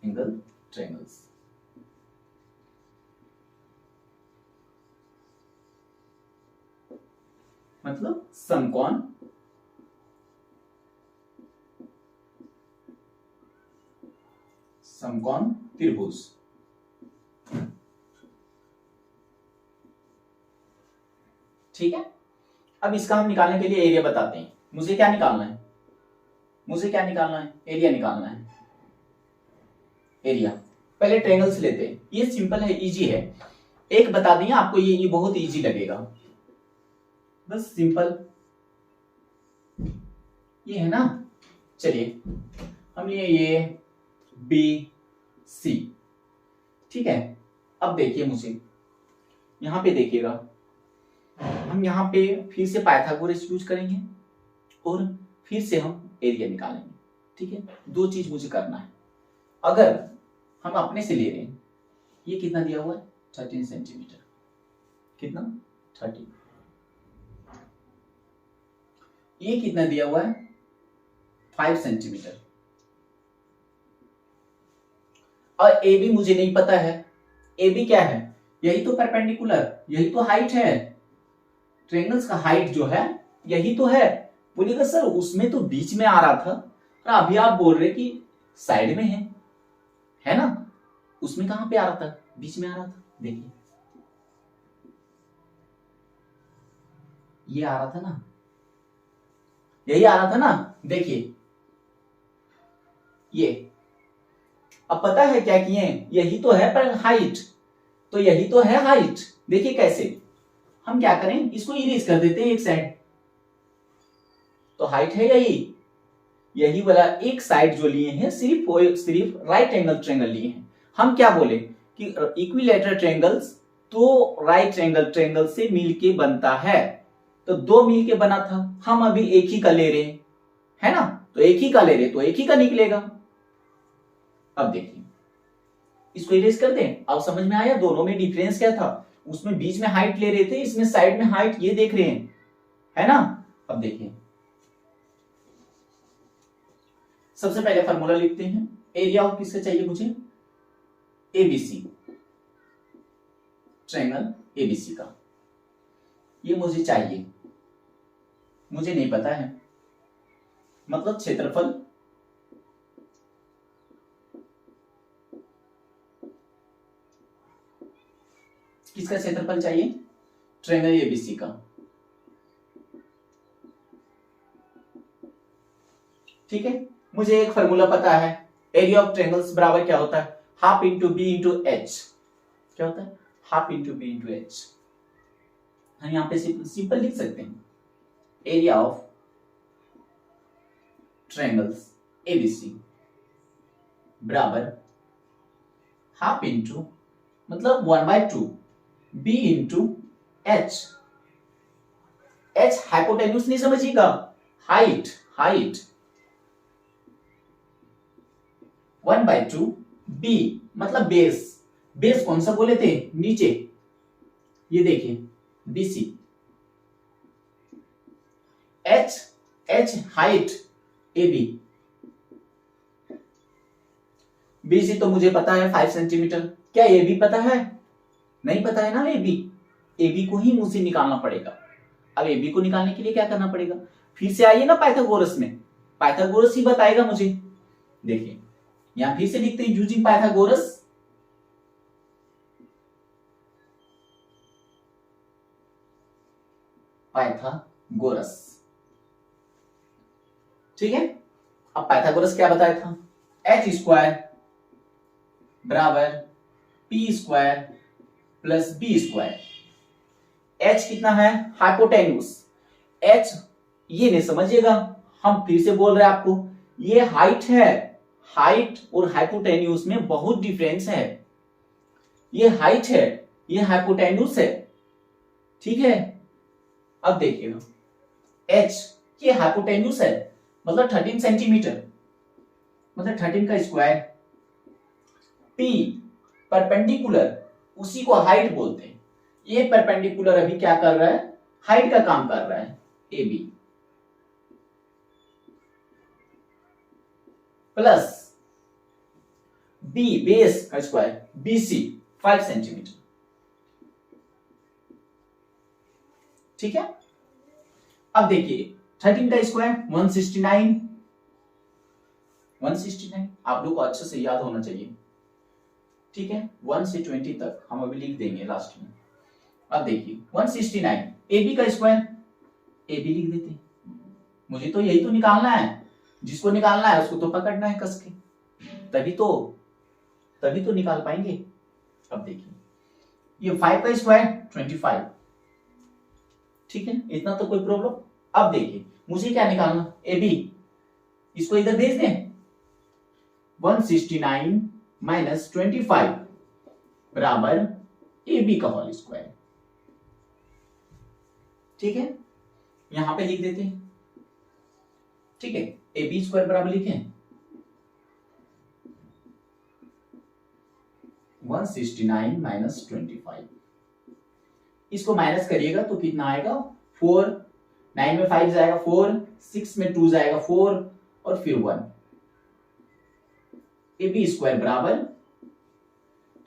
Angle triangles, मतलब समकोण, समकोण त्रिभुज, ठीक है। अब इसका हम निकालने के लिए एरिया बताते हैं। मुझे क्या निकालना है? मुझे क्या निकालना है? एरिया निकालना है। एरिया पहले ट्रायंगल्स लेते हैं, ये सिंपल है, इजी है। एक बता दिए आपको, ये बहुत इजी लगेगा, बस सिंपल ये है ना। चलिए हम ये बी सी, ठीक है। अब देखिए मुझे यहां पे देखिएगा, हम यहां पे फिर से पाइथागोरस यूज करेंगे और फिर से हम एरिया निकालेंगे, ठीक है। दो चीज मुझे करना है। अगर हम अपने से ले रहे हैं, ये कितना दिया हुआ है? 13 सेंटीमीटर, कितना? 30। ये कितना दिया हुआ है? 5 सेंटीमीटर। और ए बी मुझे नहीं पता है। ए बी क्या है? यही तो परपेंडिकुलर, यही तो हाइट है। ट्रायंगल्स का हाइट जो है यही तो है। बोलिएगा सर उसमें तो बीच में आ रहा था, और अभी आप बोल रहे कि साइड में है ना? उसमें कहां पे आ रहा था? बीच में आ रहा था। देखिए ये आ रहा था ना, यही आ रहा था ना। देखिए ये, अब पता है क्या किए? यही तो है पर हाइट, तो यही तो है हाइट। देखिए कैसे, हम क्या करें, इसको इरेज कर देते हैं एक साइड। तो हाइट है यही वाला एक साइड जो लिए हैं, सिर्फ राइट एंगल ट्रायंगल लिए हैं। हम क्या बोले कि इक्विलैटरल ट्रायंगल्स तो राइट एंगल ट्रायंगल से मिलके बनता है, तो दो मिलके बना था, हम अभी एक ही का ले रहे हैं, है ना। तो एक ही का ले रहे तो एक ही का निकलेगा। अब देखिए इसको इरेज कर दें। अब समझ में आया दोनों में डिफरेंस क्या था? उसमें बीच में हाइट ले रहे थे, इसमें साइड में हाइट ये देख रहे हैं, है ना। अब देखिए सबसे पहले फार्मूला लिखते हैं। एरिया ऑफ किससे चाहिए मुझे? एबीसी, ट्रायंगल एबीसी का ये मुझे चाहिए, मुझे नहीं पता है। मतलब क्षेत्रफल किसका क्षेत्रफल चाहिए? ट्रायंगल एबीसी का। ठीक है, मुझे एक फार्मूला पता है, एरिया ऑफ ट्रायंगल्स बराबर क्या होता है? Half into B into H. क्या होता है? Half into B into H. हम यहां पे सिंपल लिख सकते हैं, एरिया ऑफ ट्रायंगल्स एबीसी बराबर हाफ इंटू मतलब 1/2 B into H. H hypotenuse नहीं समझिएगा, हाइट। हाइट 1/2 बी मतलब बेस। बेस कौन सा बोले थे? नीचे, ये देखिए BC. H, H height AB. BC तो मुझे पता है 5 सेंटीमीटर। क्या ए बी पता है? नहीं पता है ना। ए बी, ए बी को ही मुंह से निकालना पड़ेगा। अब ए बी को निकालने के लिए क्या करना पड़ेगा? फिर से आइए ना पाइथागोरस में, पाइथागोरस ही बताएगा मुझे। देखिए यहां फिर से लिखते हैं यूजिंग पाइथागोरस। पाइथागोरस, ठीक है। अब पाइथागोरस क्या बताया था? एच स्क्वायर बराबर P square plus B square. H कितना है? हाइपोटेन्यूज। एच ये नहीं समझिएगा, हम फिर से बोल रहे हैं आपको, ये हाइट है। हाइट और हाइपोटेन्यूज में बहुत डिफरेंस है। ये हाइट है, ये हाइपोटेन्यूज है, ठीक है। अब देखिएगा, एच ये हाइपोटेन्यूज है मतलब 13 सेंटीमीटर, मतलब 13 का स्क्वायर। पी परपेंडिकुलर, उसी को हाइट बोलते हैं। ये परपेंडिकुलर अभी क्या कर रहा है? हाइट का काम कर रहा है, A B plus B base का स्क्वायर बीसी 5 सेंटीमीटर, ठीक है। अब देखिए 13 का स्क्वायर 169। 169 आप लोग को अच्छे से याद होना चाहिए, ठीक है। 1 से 20 तक हम अभी लिख देंगे लास्ट में। अब देखिए 169 ए बी का स्क्वायर, ए बी लिख देते हैं। मुझे तो यही तो निकालना है, जिसको निकालना है उसको तो पकड़ना है कस के, तभी तो निकाल पाएंगे। अब देखिए ये 5 का स्क्वायर 25, ठीक है। इतना तो कोई प्रॉब्लम। अब देखिए मुझे क्या निकालना? ए बी, इसको इधर भेज दें। 169 माइनस 25 बराबर ए बी का होल स्क्वायर, ठीक है। यहां पे लिख देते हैं, ठीक है। ए बी स्क्वायर बराबर लिखें 169 माइनस 25। इसको माइनस करिएगा तो कितना आएगा? 4, 9 में 5 जाएगा 4, 6 में 2 जाएगा 4 और फिर 1। ए बी स्क्वायर बराबर,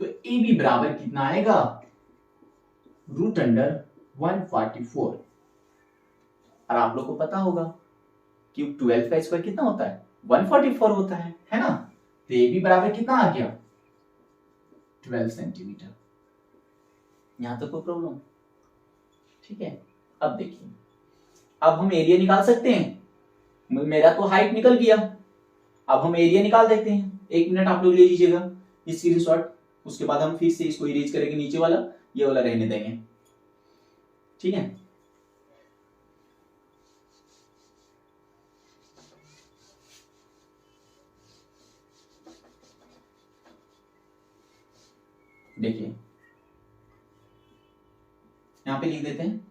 तो ए बी बराबर कितना आएगा? √144। और आप लोग को पता होगा कि 12 का स्क्वायर कितना होता है? 144 होता है ना। तो ए बी बराबर कितना आ गया? 12 सेंटीमीटर। यहां तक कोई प्रॉब्लम? ठीक है। अब देखिए, अब हम एरिया निकाल सकते हैं। मेरा तो हाइट निकल गया, अब हम एरिया निकाल देते हैं। 1 मिनट आप लोग ले लीजिएगा इसकी रिसॉर्ट, उसके बाद हम फिर से इसको इरेज करेंगे, नीचे वाला ये वाला रहने देंगे, ठीक है। देखिए यहां पे लिख देते हैं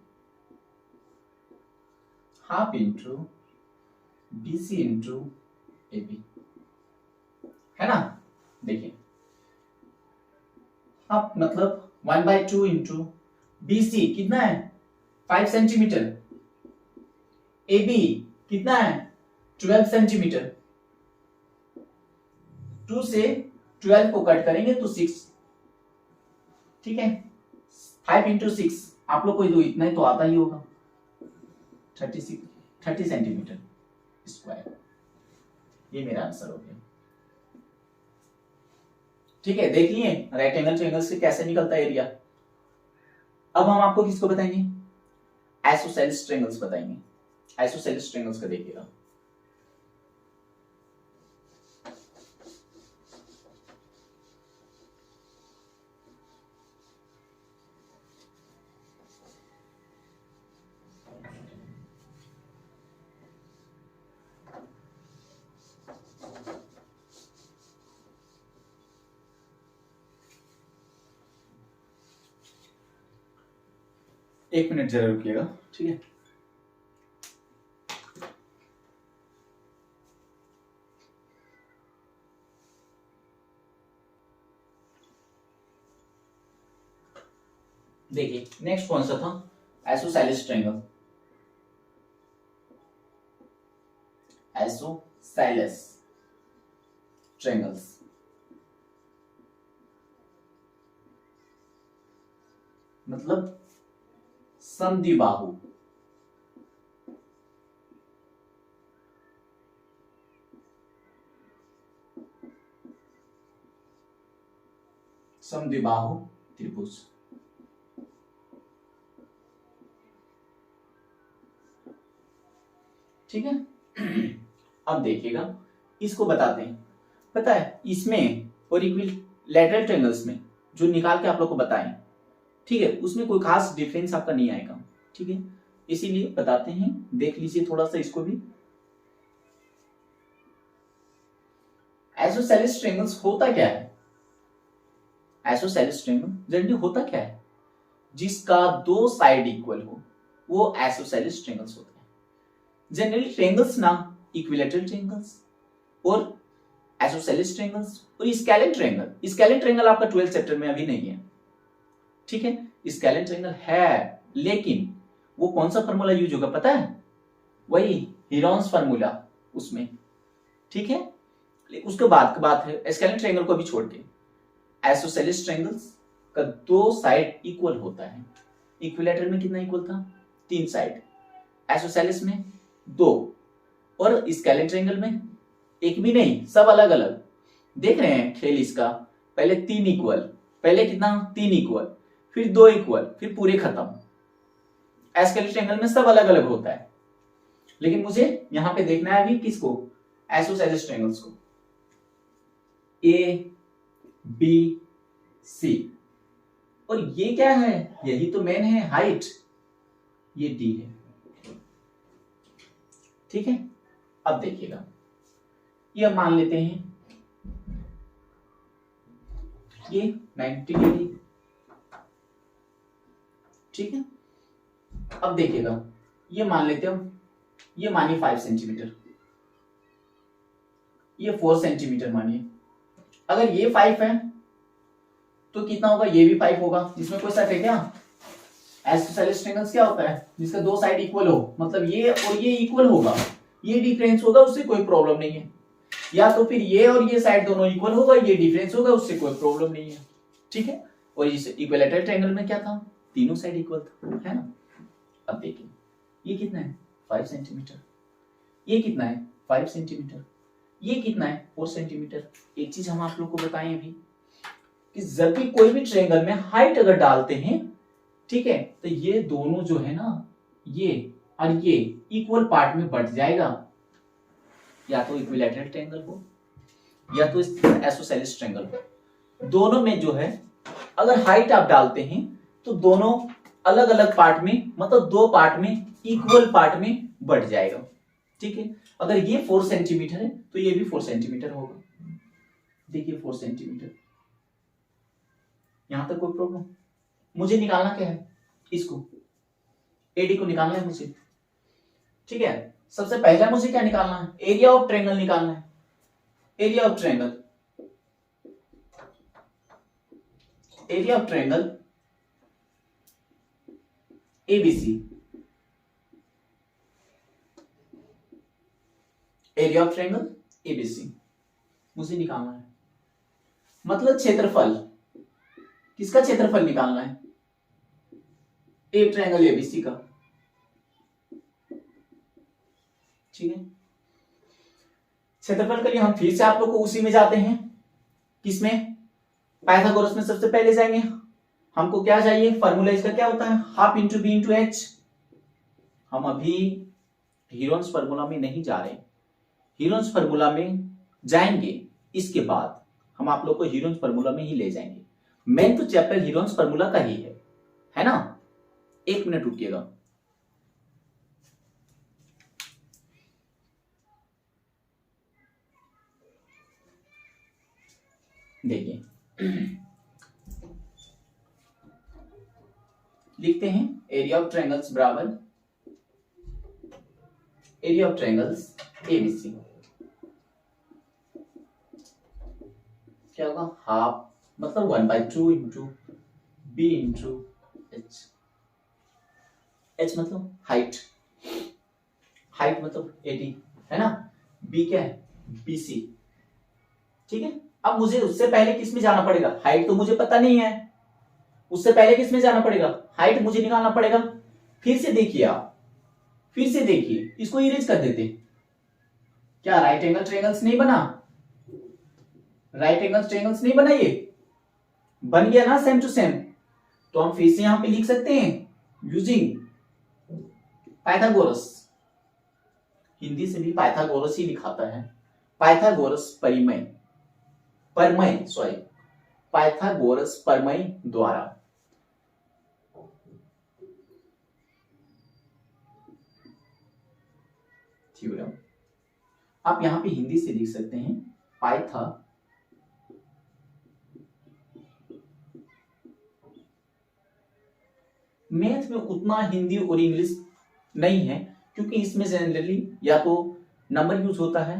half into BC into A B, है ना। देखिए हाफ मतलब 1/2 इंटू बीसी कितना है? 5 सेंटीमीटर। ए बी कितना है? 12 सेंटीमीटर। 2 से 12 को कट करेंगे तो 6, ठीक है। 5 इंटू 6 आप लोग को तो इतना ही तो आता ही होगा, 30 सेंटीमीटर स्क्वायर। ये मेरा आंसर हो गया, ठीक है। देख लिए राइट एंगल ट्रायंगल से कैसे निकलता है एरिया। अब हम आपको किसको बताएंगे, आइसोसेलेस ट्रायंगल्स बताएंगे। आइसोसेलेस ट्रायंगल्स का देखिएगा, एक मिनट जरा रुकिएगा, ठीक है। देखिए नेक्स्ट कौन सा था, आइसोसेलेस ट्रायंगल। आइसोसेलेस ट्रायंगल्स मतलब समद्विबाहु। समद्विबाहु त्रिभुज। ठीक है। अब देखिएगा, इसको बताते हैं। पता है इसमें और इक्विलैटरल ट्रायंगल्स में जो निकाल के आप लोग को बताएं, ठीक है, उसमें कोई खास डिफरेंस आपका नहीं आएगा, ठीक है, इसीलिए बताते हैं, देख लीजिए थोड़ा सा इसको भी। आइसोसेलेस ट्रायंगल्स होता क्या है, आइसोसेलेस ट्रायंगल जनरली होता क्या है, जिसका दो साइड इक्वल हो वो आइसोसेलेस ट्रायंगल्स होते हैं। जनरली ट्रायंगल्स ना इक्विलैटरल ट्रायंगल्स और आइसोसेलेस ट्रायंगल्स और स्केलेन ट्रायंगल। स्केलेन ट्रायंगल आपका 12th चैप्टर में अभी नहीं है, ठीक है। स्केलेन ट्रायंगल है, लेकिन वो कौन सा फार्मूला यूज होगा पता है, वही हीरोन्स फार्मूला उसमें, ठीक है। उसके बाद की बात है स्केलेन ट्रायंगल को भी छोड़ के आइसोसेलेस ट्रायंगल्स का दो साइड इक्वल होता है। इक्विलैटरल में कितना इक्वल था, 3 साइड, आइसोसेलेस में 2 और स्केलेन ट्रायंगल में एक भी नहीं, सब अलग अलग। देख रहे हैं खेल इसका, पहले 3 इक्वल, पहले कितना 3 इक्वल, फिर 2 इक्वल, फिर पूरे खत्म। स्केलेन ट्रायंगल में सब अलग अलग होता है, लेकिन मुझे यहां पे देखना है अभी किसको, आइसोसेलेस ट्रायंगल्स को। ए बी सी, और ये क्या है, यही तो मेन है हाइट, ये डी है, ठीक है। अब देखिएगा, ये मान लेते हैं ये 90 डिग्री, ठीक है। अब देखिएगा, ये मान लेते हैं, ये मानिए 5 सेंटीमीटर, ये 4 सेंटीमीटर मानिए। अगर ये 5 है तो कितना होगा, ये भी 5 होगा, इसमें कोई शक है क्या। आइसोसेलेस ट्रायंगल्स क्या होता है, जिसका दो साइड इक्वल हो, मतलब ये और ये इक्वल होगा, ये डिफरेंस होगा, उससे कोई प्रॉब्लम नहीं है। या तो फिर ये और ये साइड दोनों इक्वल होगा, ये डिफरेंस होगा, उससे कोई प्रॉब्लम नहीं है, ठीक है। और इस इक्विलैटरल ट्रायंगल में क्या था, तीनों साइड इक्वल था, है ना। अब देखिए ये कितना है 5 सेंटीमीटर, ये कितना है 5 सेंटीमीटर, ये कितना है 4 सेंटीमीटर। एक चीज हम आप लोग को बताएं अभी कि जब भी कोई भी ट्रायंगल में हाइट अगर डालते हैं, ठीक है, तो ये दोनों जो है ना, ये और ये इक्वल पार्ट में बढ़ जाएगा, या तो इक्विलैटरल ट्रायंगल हो या तो आइसोसेलेस ट्रायंगल हो। दोनों में जो है अगर हाइट आप डालते हैं तो दोनों अलग अलग पार्ट में, मतलब 2 पार्ट में इक्वल पार्ट में बढ़ जाएगा, ठीक है। अगर ये 4 सेंटीमीटर है तो ये भी 4 सेंटीमीटर होगा, देखिए 4 सेंटीमीटर। यहां तक कोई प्रॉब्लम, मुझे निकालना क्या है, इसको एडी को निकालना है मुझे, ठीक है। सबसे पहला मुझे क्या निकालना है, एरिया ऑफ ट्रायंगल निकालना है। Area of triangle, area of triangle ABC, area of triangle ABC मुझे निकालना है। मतलब क्षेत्रफल, किसका क्षेत्रफल निकालना है, एक ट्रायंगल एबीसी का, ठीक है। क्षेत्रफल के लिए हम फिर से आप लोग को उसी में जाते हैं, किसमें, पाइथागोरस में सबसे पहले जाएंगे, हमको क्या चाहिए, फॉर्मूला इसका क्या होता है, half into B into H. हम अभी हीरोन्स फॉर्मूला में नहीं जा रहे, हीरोन्स फॉर्मूला में जाएंगे इसके बाद, हम आप लोग को हीरोन्स फॉर्मूला में ही ले जाएंगे। मेन तो चैप्टर हीरोन्स फॉर्मूला का ही है ना। एक मिनट रुकिएगा। देखिए लिखते हैं एरिया ऑफ ट्रायंगल्स बराबर एरिया ऑफ ट्रायंगल्स एबीसी, क्या होगा, हाफ मतलब 1/2 into B into H. H मतलब हाइट, हाइट मतलब 80 है ना, बी क्या है, बीसी। ठीक है, अब मुझे उससे पहले किस में जाना पड़ेगा, हाइट तो मुझे पता नहीं है, उससे पहले किस में जाना पड़ेगा, हाइट मुझे निकालना पड़ेगा। फिर से देखिए आप, फिर से देखिए, इसको इरेज कर देते। क्या राइट एंगल ट्रायंगल्स नहीं बना, राइट एंगल ट्रायंगल्स नहीं बना, ये बन गया ना सेम टू सेम। तो हम फिर से यहां पे लिख सकते हैं यूजिंग पाइथागोरस, हिंदी से भी पाइथागोरस ही लिखाता है, पाइथागोरस परिमेय, परमेय सॉरी, पाइथागोरस परमेय द्वारा। थ्योरम आप यहां पे हिंदी से लिख सकते हैं पाइथा मैथ में उतना हिंदी और इंग्लिश नहीं है, क्योंकि इसमें जनरली या तो नंबर यूज होता है,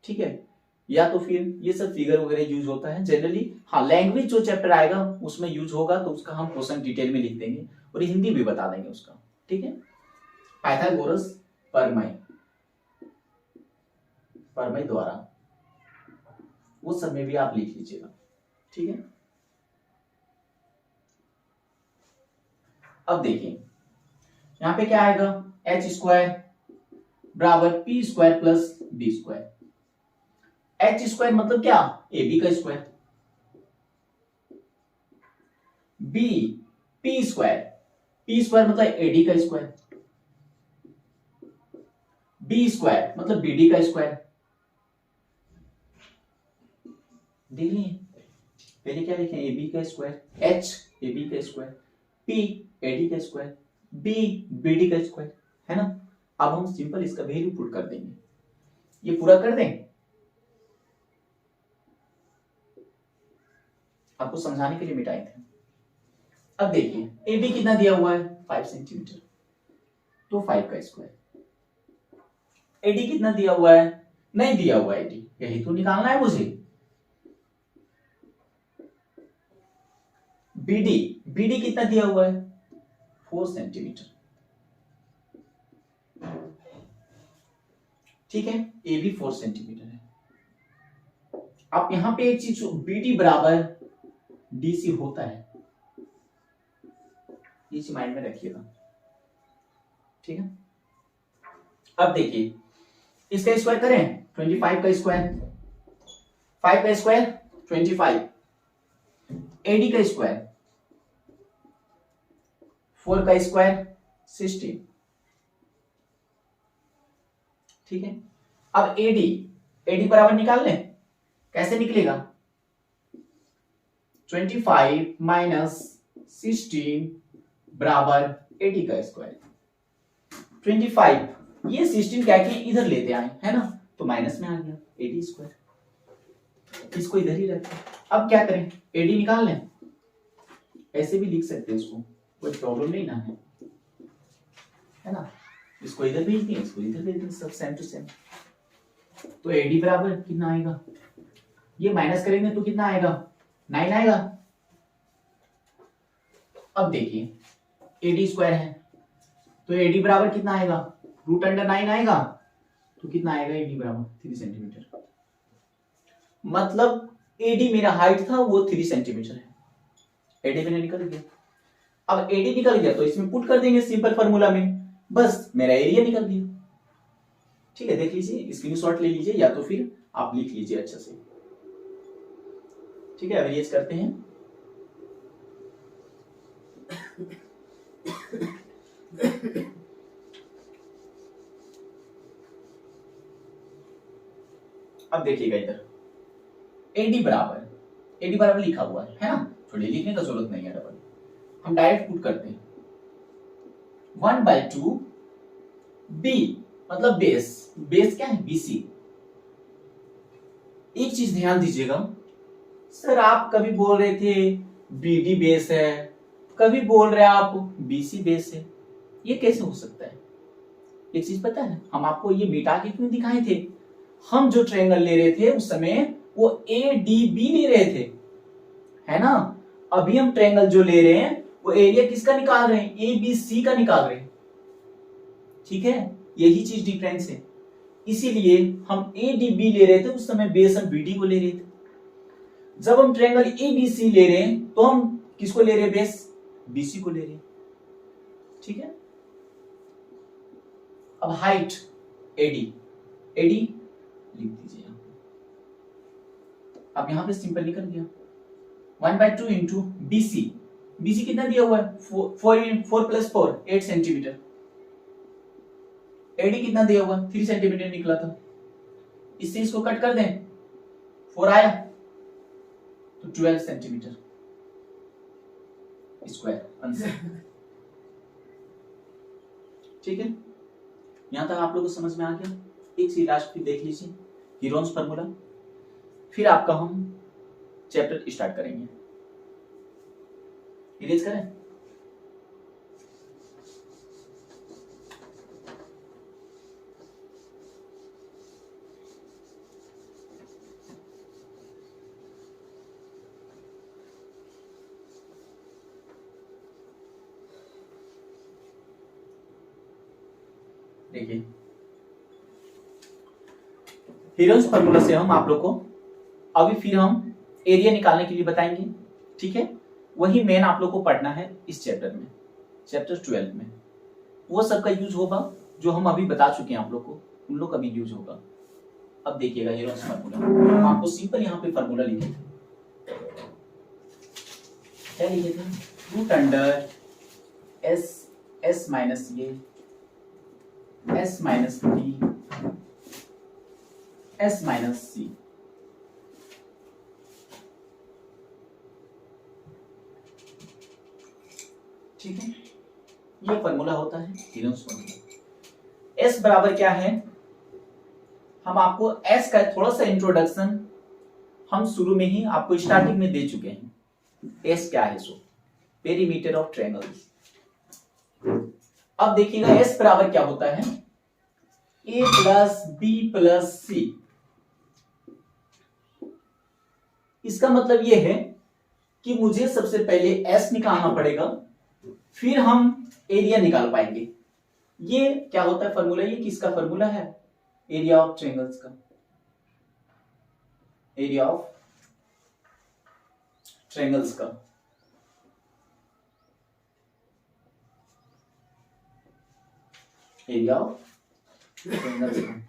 ठीक है, या तो फिर ये सब फिगर वगैरह यूज होता है जनरली। हाँ, लैंग्वेज जो चैप्टर आएगा उसमें यूज होगा तो उसका हम क्वेश्चन डिटेल में लिख देंगे और हिंदी भी बता देंगे उसका, ठीक है। पाइथागोरस परमेय, परमेय द्वारा, वो सब में भी आप लिख लीजिएगा, ठीक है। अब देखिए यहां पे क्या आएगा, एच स्क्वायर बराबर P square plus B square. H square मतलब क्या, ए बी का square, B P square, P square मतलब एडी का स्क्वायर, बी स्क्वायर मतलब बीडी का स्क्वायर। देख लिए, पहले क्या लिखे, ए बी का स्क्वायर, एच ए बी का स्क्वायर, पी एडी का स्क्वायर, बी बीडी का स्क्वायर, है ना। अब हम सिंपल इसका वैल्यू पुट कर देंगे, ये पूरा कर दें, आपको समझाने के लिए मिटाए थे। अब देखिए ए बी कितना दिया हुआ है, 5 सेंटीमीटर, तो 5 का स्क्वायर। एडी कितना दिया हुआ है, नहीं दिया हुआ एडी, यही तो निकालना है मुझे। बीडी, बीडी कितना दिया हुआ है, 4 सेंटीमीटर, ठीक है, ए भी 4 सेंटीमीटर है। आप यहां पे एक चीज, बीडी बराबर डीसी होता है, इस माइंड में रखिएगा, ठीक है। अब देखिए इसका स्क्वायर करें, 25 का स्क्वायर, 5 का स्क्वायर 25, एडी का स्क्वायर 4 का स्क्वायर 16, ठीक है। अब एडी, एडी बराबर निकाल लें, कैसे निकलेगा, 25 माइनस 16 बराबर 80 का स्क्वायर। 25, ये 16 क्या किए, इधर लेते आए, है ना, तो माइनस में आ गया 80 स्क्वायर, इसको इधर ही रखें। अब क्या करें, एडी निकाल लें, ऐसे भी लिख सकते हैं इसको, कोई प्रॉब्लम नहीं ना है ना। इसको इधर भेज दिए, इसको इधर भेज दिए, सब सेम टू सेम। तो एडी बराबर कितना आएगा, ये माइनस करेंगे तो कितना आएगा, 9 आएगा। अब देखिए एडी स्क्वायर है तो एडी बराबर कितना आएगा, रूट अंडर 9 आएगा, तो कितना आएगा एडी बराबर 3 सेंटीमीटर। मतलब एडी मेरा हाइट था वो 3 सेंटीमीटर है, एडी मैंने निकल गया। अब एडी निकल गया तो इसमें पुट कर देंगे सिंपल फार्मूला में, बस मेरा एरिया निकल गया, ठीक है। देख लीजिए, स्क्रीनशॉट ले लीजिए या तो फिर आप लिख लीजिए अच्छा से, ठीक है। एवरेज करते हैं, अब देखिएगा इधर एडी बराबर लिखा हुआ है ना, थोड़ी लिखने का जरूरत नहीं है डबल, हम डायरेक्ट पुट करते हैं 1/2 बी मतलब बेस क्या है बीसी। एक चीज ध्यान दीजिएगा सर, आप कभी बोल रहे थे बीडी बेस है, कभी बोल रहे आप बीसी बेस है, ये कैसे हो सकता है? एक चीज पता है, हम आपको ये मिटा के क्यों दिखाए थे? हम जो ट्रायंगल ले रहे थे उस समय वो एडीबी ले रहे थे, है ना। अभी हम ट्रायंगल जो ले रहे हैं वो एरिया किसका निकाल रहे हैं? एबीसी का निकाल रहे हैं, ठीक है, यही चीज डिफरेंस है। इसीलिए हम एडीबी ले रहे थे उस समय बेस हम बीडी को ले रहे थे। जब हम ट्रायंगल एबीसी ले रहे हैं तो हम किसको ले रहे हैं? बेस बीसी को ले रहे हैं, ठीक है। अब हाइट एडी लिख दीजिए, अब यहां पे सिंपल निकल गया 1/2 इंटू बीसी कितना दिया हुआ है? 4 + 4 8 सेंटीमीटर। एडी कितना दिया हुआ? 3 सेंटीमीटर निकला था, इससे इसको कट कर दें 4 आया तो 12 सेंटीमीटर स्क्वायर आंसर, ठीक है। यहां तक आप लोगों को समझ में आ गया? एक चीज लास्ट फिर देख लीजिए, हीरोन्स फार्मूला, फिर आपका हम चैप्टर स्टार्ट करेंगे। इरेज करें? देखिए हीरोन्स फार्मूला से हम आप लोग को अभी फिर हम एरिया निकालने के लिए बताएंगे, ठीक है। वही मेन आप लोग को पढ़ना है इस चैप्टर में, चैप्टर 12 में। वो सबका यूज होगा जो हम अभी बता चुके हैं आप लोग को, उन लोग का भी यूज होगा। अब देखिएगा हीरोन्स फार्मूला, हम आपको सिंपल यहाँ पे फार्मूला लिखे थे, क्या लिखे थे? √अंडर एस माइनस ये S minus B S minus C, ठीक है। ये फॉर्मूला होता है हीरोन्स फार्मूला। एस बराबर क्या है? हम आपको एस का थोड़ा सा इंट्रोडक्शन हम शुरू में ही आपको स्टार्टिंग में दे चुके हैं। एस क्या है? So perimeter of triangles. अब देखिएगा एस बराबर क्या होता है? ए प्लस बी प्लस सी। इसका मतलब यह है कि मुझे सबसे पहले एस निकालना पड़ेगा, फिर हम एरिया निकाल पाएंगे। ये क्या होता है फॉर्मूला? ये किसका फॉर्मूला है? एरिया ऑफ ट्रायंगल्स का, एरिया ऑफ ट्रायंगल्स का। एरिया ऑफ ट्रायंगल्स का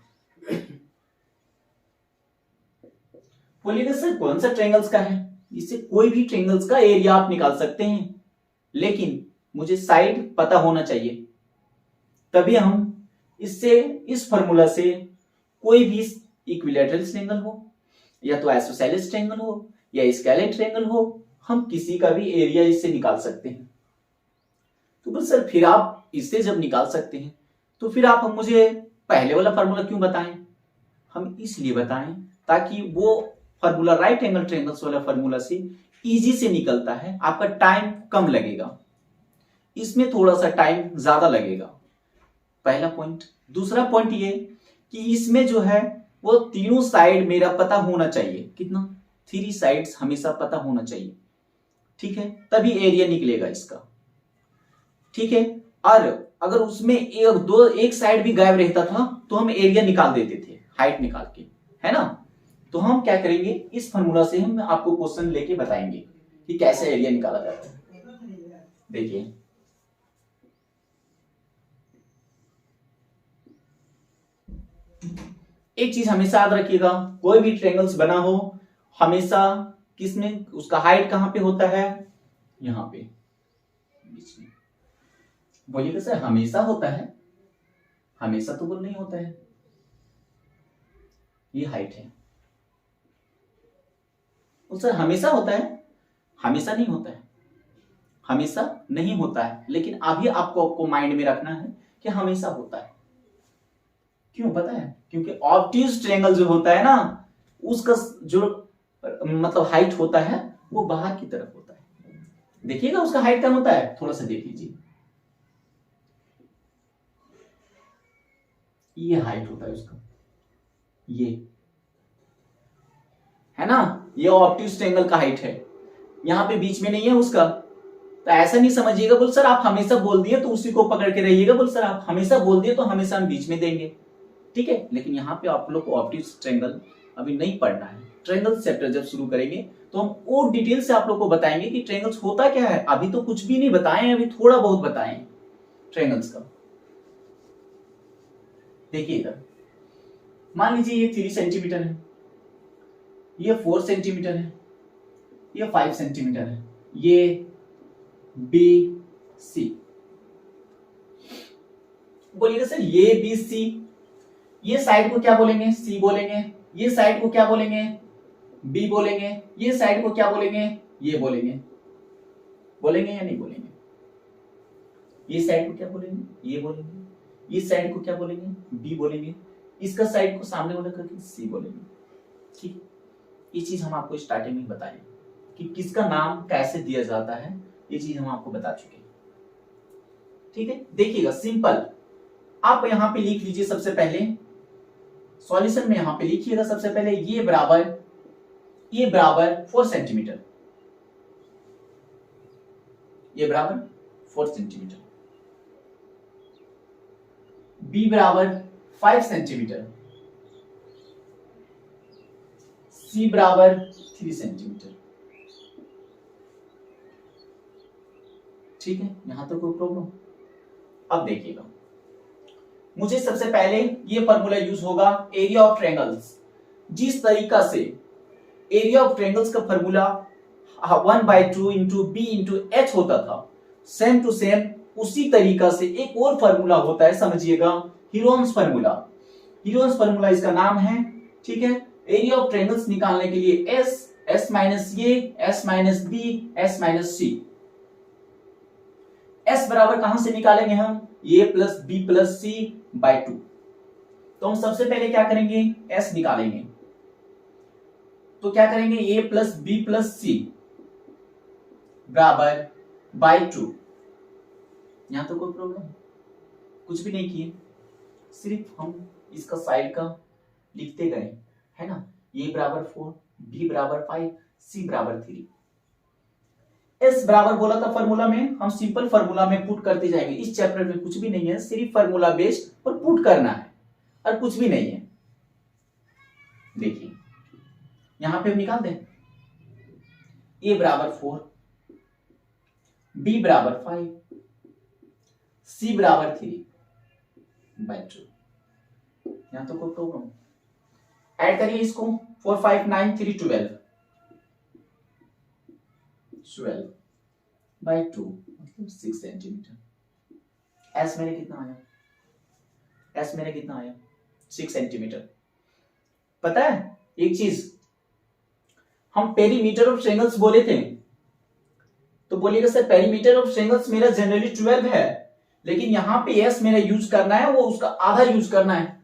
बोलिएगा सर कौन सा ट्रायंगल्स का है? इससे कोई भी ट्रायंगल्स का एरिया आप निकाल सकते हैं, लेकिन मुझे साइड पता होना चाहिए, तभी हम इससे इस फॉर्मूला से कोई भी इक्विलैटरल ट्रायंगल हो या तो आइसोसेलेस ट्रायंगल हो या स्केलेट ट्रायंगल हो, हम किसी का भी एरिया इससे निकाल सकते हैं। तो बस सर फिर आप इससे जब निकाल सकते हैं तो फिर आप हम मुझे पहले वाला फॉर्मूला क्यों बताएं? हम इसलिए बताएं ताकि वो फॉर्मूला राइट एंगल ट्रायंगल्स वाला फॉर्मूला से इजी से निकलता है, आपका टाइम कम लगेगा, इसमें थोड़ा सा टाइम ज्यादा लगेगा, पहला पॉइंट। दूसरा पॉइंट ये कि इसमें जो है वो तीनों साइड मेरा पता होना चाहिए, कितना? 3 साइड्स हमेशा पता होना चाहिए, ठीक है, तभी एरिया निकलेगा इसका, ठीक है। और अगर उसमें एक साइड भी गायब रहता था तो हम एरिया निकाल देते थे हाइट निकाल के, है ना। तो हम क्या करेंगे, इस फॉर्मूला से हम आपको क्वेश्चन लेके बताएंगे कि कैसे एरिया निकाला जाता है। देखिए एक चीज हमेशा याद रखिएगा, कोई भी ट्रायंगल्स बना हो हमेशा किसमें उसका हाइट कहां पे होता है? यहां पे, बीच में। बोलिएगा सर हमेशा होता है, हमेशा तो बोल नहीं होता है, ये हाइट है। तो सर हमेशा होता है, हमेशा नहीं होता है, हमेशा नहीं होता है, लेकिन अभी आपको माइंड में रखना है कि हमेशा होता है। क्यों पता है? क्योंकि ऑब्ट्यूज ट्रायंगल जो होता है ना, उसका जो मतलब हाइट होता है वो बाहर की तरफ होता है। देखिएगा उसका हाइट कम होता है, थोड़ा सा देख लीजिए, ये हाइट होता है उसका, ये है ना, ये ऑब्ट्यूज ट्रायंगल का हाइट है, यहां पे बीच में नहीं है उसका। तो ऐसा नहीं समझिएगा बोल सर आप हमेशा बोल दिए तो उसी को पकड़ के रहिएगा, बोल सर आप हमेशा बोल दिए तो हमेशा हम बीच में देंगे, ठीक है। लेकिन यहाँ पे आप लोग को ऑब्ट्यूज ट्रायंगल अभी नहीं पढ़ना है, ट्रायंगल चैप्टर जब शुरू करेंगे तो हम और डिटेल से आप लोग को बताएंगे कि ट्रायंगल्स होता क्या है। अभी तो कुछ भी नहीं बताएं, अभी थोड़ा बहुत बताएं ट्रायंगल्स का। देखिए इधर मान लीजिए ये 3 सेंटीमीटर है, ये 4 सेंटीमीटर है, ये 5 सेंटीमीटर है, ये बी सी। बोलिएगा सर ये बी सी, ये साइड को क्या बोलेंगे? सी बोलेंगे। ये साइड को क्या बोलेंगे? बी बोलेंगे। ये साइड को क्या बोलेंगे? ये बोलेंगे। बोलेंगे या नहीं बोलेंगे? ये साइड को क्या बोलेंगे? ये बोलेंगे। इस साइड को क्या बोलेंगे? बी बोलेंगे। इसका साइड को सामने वाला करके सी बोलेंगे। ठीक, ये चीज हम आपको स्टार्टिंग में बताएं कि किसका नाम कैसे दिया जाता है, ये चीज हम आपको बता चुके हैं। ठीक है, देखिएगा सिंपल, आप यहां पे लिख लीजिए सबसे पहले सॉल्यूशन में, यहां पे लिखिएगा सबसे पहले ये बराबर 4 सेंटीमीटर, ये बराबर 4 सेंटीमीटर, बी बराबर 5 सेंटीमीटर, सी बराबर 3 सेंटीमीटर। ठीक है, यहां तो कोई प्रॉब्लम? अब देखिएगा, मुझे सबसे पहले ये फॉर्मूला यूज होगा एरिया ऑफ ट्रायंगल्स। जिस तरीका से एरिया ऑफ ट्रायंगल्स का formula 1/2 into B into H होता था, सेम टू सेम उसी तरीका से एक और फॉर्मूला होता है, समझिएगा, हीरोन्स फॉर्मूला। हीरोन्स फॉर्मूला इसका नाम है, ठीक है। एरिया ऑफ ट्रायंगल्स निकालने के लिए एस माइनस ये, S minus B, S minus C. S बराबर कहां से निकालेंगे हम? A plus B plus C by 2। तो हम सबसे पहले क्या करेंगे? एस निकालेंगे। तो क्या करेंगे? ए प्लस बी प्लस सी बराबर बाय 2। यहां तो कोई प्रॉब्लम कुछ भी नहीं किए, सिर्फ हम इसका साइड का लिखते गए, है ना। ए बराबर 4, बी बराबर 5, सी बराबर 3। एस बराबर बोला था फॉर्मूला में, हम सिंपल फॉर्मूला में पुट करते जाएंगे। इस चैप्टर में कुछ भी नहीं है, सिर्फ फॉर्मूला बेस्ड और पुट करना है, और कुछ भी नहीं है। देखिए यहां पे हम निकाल दें, ए बराबर 4, बी बराबर 5, सी बराबर 3/2। यहां तो कोई प्रॉब्लम? ऐड करिए इसको, 4 5 9 3 12/2 मतलब 6 सेंटीमीटर। एस मेरे कितना आया? एस मेरे कितना आया? 6 सेंटीमीटर। पता है एक चीज, हम पेरीमीटर ऑफ ट्रायंगल्स बोले थे, तो बोलिएगा सर पेरीमीटर ऑफ ट्रायंगल्स मेरा जनरली 12 है, लेकिन यहां पे एस मेरा यूज करना है, वो उसका आधा यूज करना है।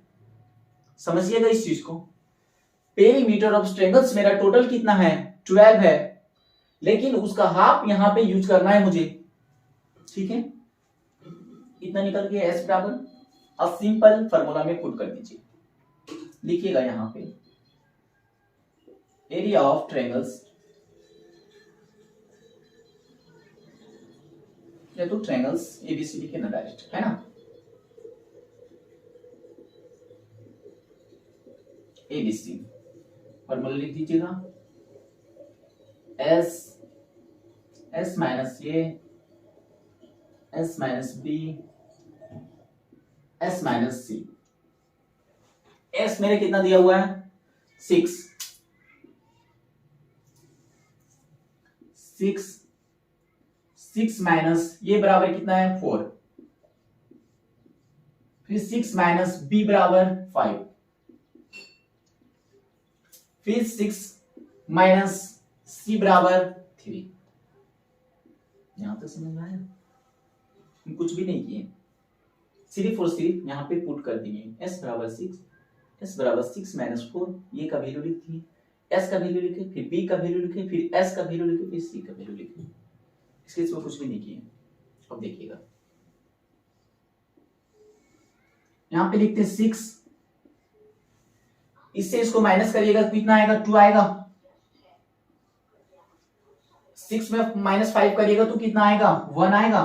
समझिएगा इस चीज को, पेरीमीटर ऑफ ट्रायंगल्स मेरा टोटल कितना है? 12 है, लेकिन उसका हाफ यहां पे यूज करना है मुझे। ठीक है, इतना निकल गया एस बराबर। अब सिंपल फॉर्मूला में पुट कर दीजिए, लिखिएगा यहां पे एरिया ऑफ ट्रायंगल्स, या तो ट्रायंगल्स एबीसी लिखे ना डायरेक्ट, है ना, एबीसी। फॉर्मूला लिख दीजिएगा, S minus A, S minus B, S minus C. S मेरे कितना दिया हुआ है? 6, 6 माइनस ये बराबर कितना है 4, फिर 6 माइनस बी बराबर 5, फिर 6 माइनस सी बराबर 3। यहां तक समझ में आया? हम कुछ भी नहीं किए, सिर्फ और सिर्फ यहाँ पे पुट कर दिए s बराबर 6, s बराबर 6 माइनस 4, ये का वैल्यू लिख दिए, s का वैल्यू लिखे, फिर b का वैल्यू लिखे, फिर s का वैल्यू लिखे, फिर c का वैल्यू लिखे। इसके सिवा कुछ भी नहीं किए। अब देखिएगा यहाँ पे लिखते 6, इससे इसको माइनस करिएगा तो कितना आएगा 2 आएगा, 6 में माइनस 5 करिएगा तो कितना आएगा 1 आएगा,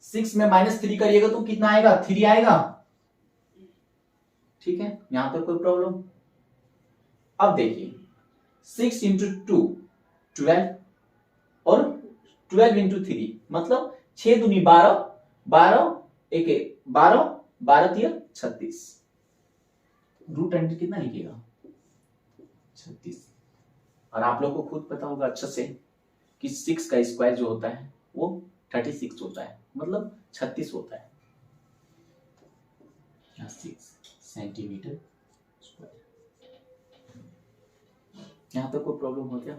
6 में माइनस 3 करिएगा तो कितना आएगा 3 आएगा। ठीक है, यहां तक कोई प्रॉब्लम? अब देखिए 6 इंटू 2 12 और 12 इंटू 3 मतलब 6 दूनी 12, 12 एक 12, 12 तिया 36, रूट अंडर कितना लिखिएगा 36। और आप लोग को खुद पता होगा अच्छे से कि 6 का स्क्वायर जो होता है वो 36 होता है, मतलब 36 होता है, 6 सेंटीमीटर स्क्वायर। यहां तक कोई प्रॉब्लम हो क्या?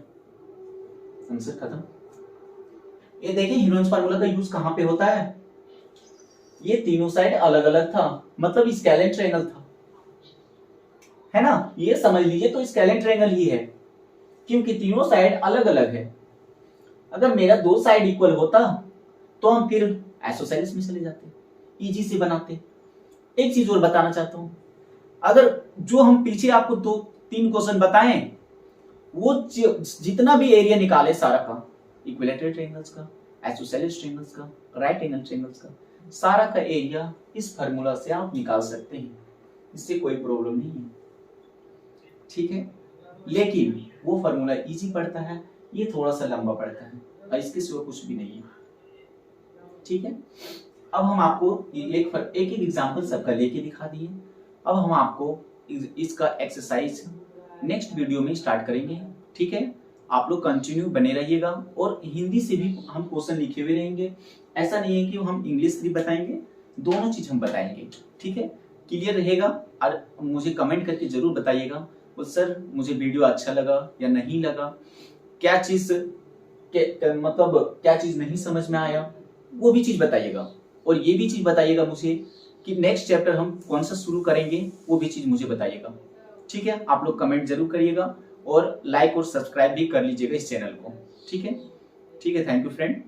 आंसर खत्म। ये देखिए हीरोइंस फार्मूला का यूज कहां पे होता है? ये तीनों साइड अलग अलग था, मतलब स्केलेन ट्रायंगल था, है ना? ये समझ लीजिए तो स्केलेन ट्रायंगल ही है, क्योंकि तीनों साइड अलग अलग है। अगर मेरा दो साइड इक्वल होता तो हम फिर आइसोसेलेस में चले जाते, इजी से बनाते। एक चीज और बताना चाहता हूं, अगर जो हम पीछे आपको 2-3 क्वेश्चन बताएं, वो जितना भी एरिया निकाले सारा का, इक्विलैटरल ट्रायंगल्स का, आइसोसेलेस ट्रायंगल्स का, राइट एंगल ट्रायंगल्स का, सारा का एरिया इस फार्मूला से आप निकाल सकते हैं, इससे कोई प्रॉब्लम नहीं है। ठीक है, लेकिन वो फार्मूला इजी पड़ता है, ये थोड़ा सा लंबा पड़ता है, और इसके सिवा कुछ भी नहीं है। ठीक है, अब हम आपको एक एक एग्जांपल सबका लेके दिखा दिए। अब हम आपको इसका एक्सरसाइज नेक्स्ट वीडियो में स्टार्ट करेंगे। ठीक है, आप लोग कंटिन्यू बने रहिएगा, और हिंदी से भी हम क्वेश्चन लिखे हुए रहेंगे। ऐसा नहीं है कि हम इंग्लिश भी बताएंगे, दोनों चीज हम बताएंगे। ठीक है, क्लियर रहेगा? और मुझे कमेंट करके जरूर बताइएगा सर मुझे वीडियो अच्छा लगा या नहीं लगा, क्या चीज मतलब क्या चीज नहीं समझ में आया, वो भी चीज बताइएगा। और ये भी चीज बताइएगा मुझे कि नेक्स्ट चैप्टर हम कौन सा शुरू करेंगे, वो भी चीज मुझे बताइएगा। ठीक है, आप लोग कमेंट जरूर करिएगा, और लाइक और सब्सक्राइब भी कर लीजिएगा इस चैनल को। ठीक है, थैंक यू फ्रेंड।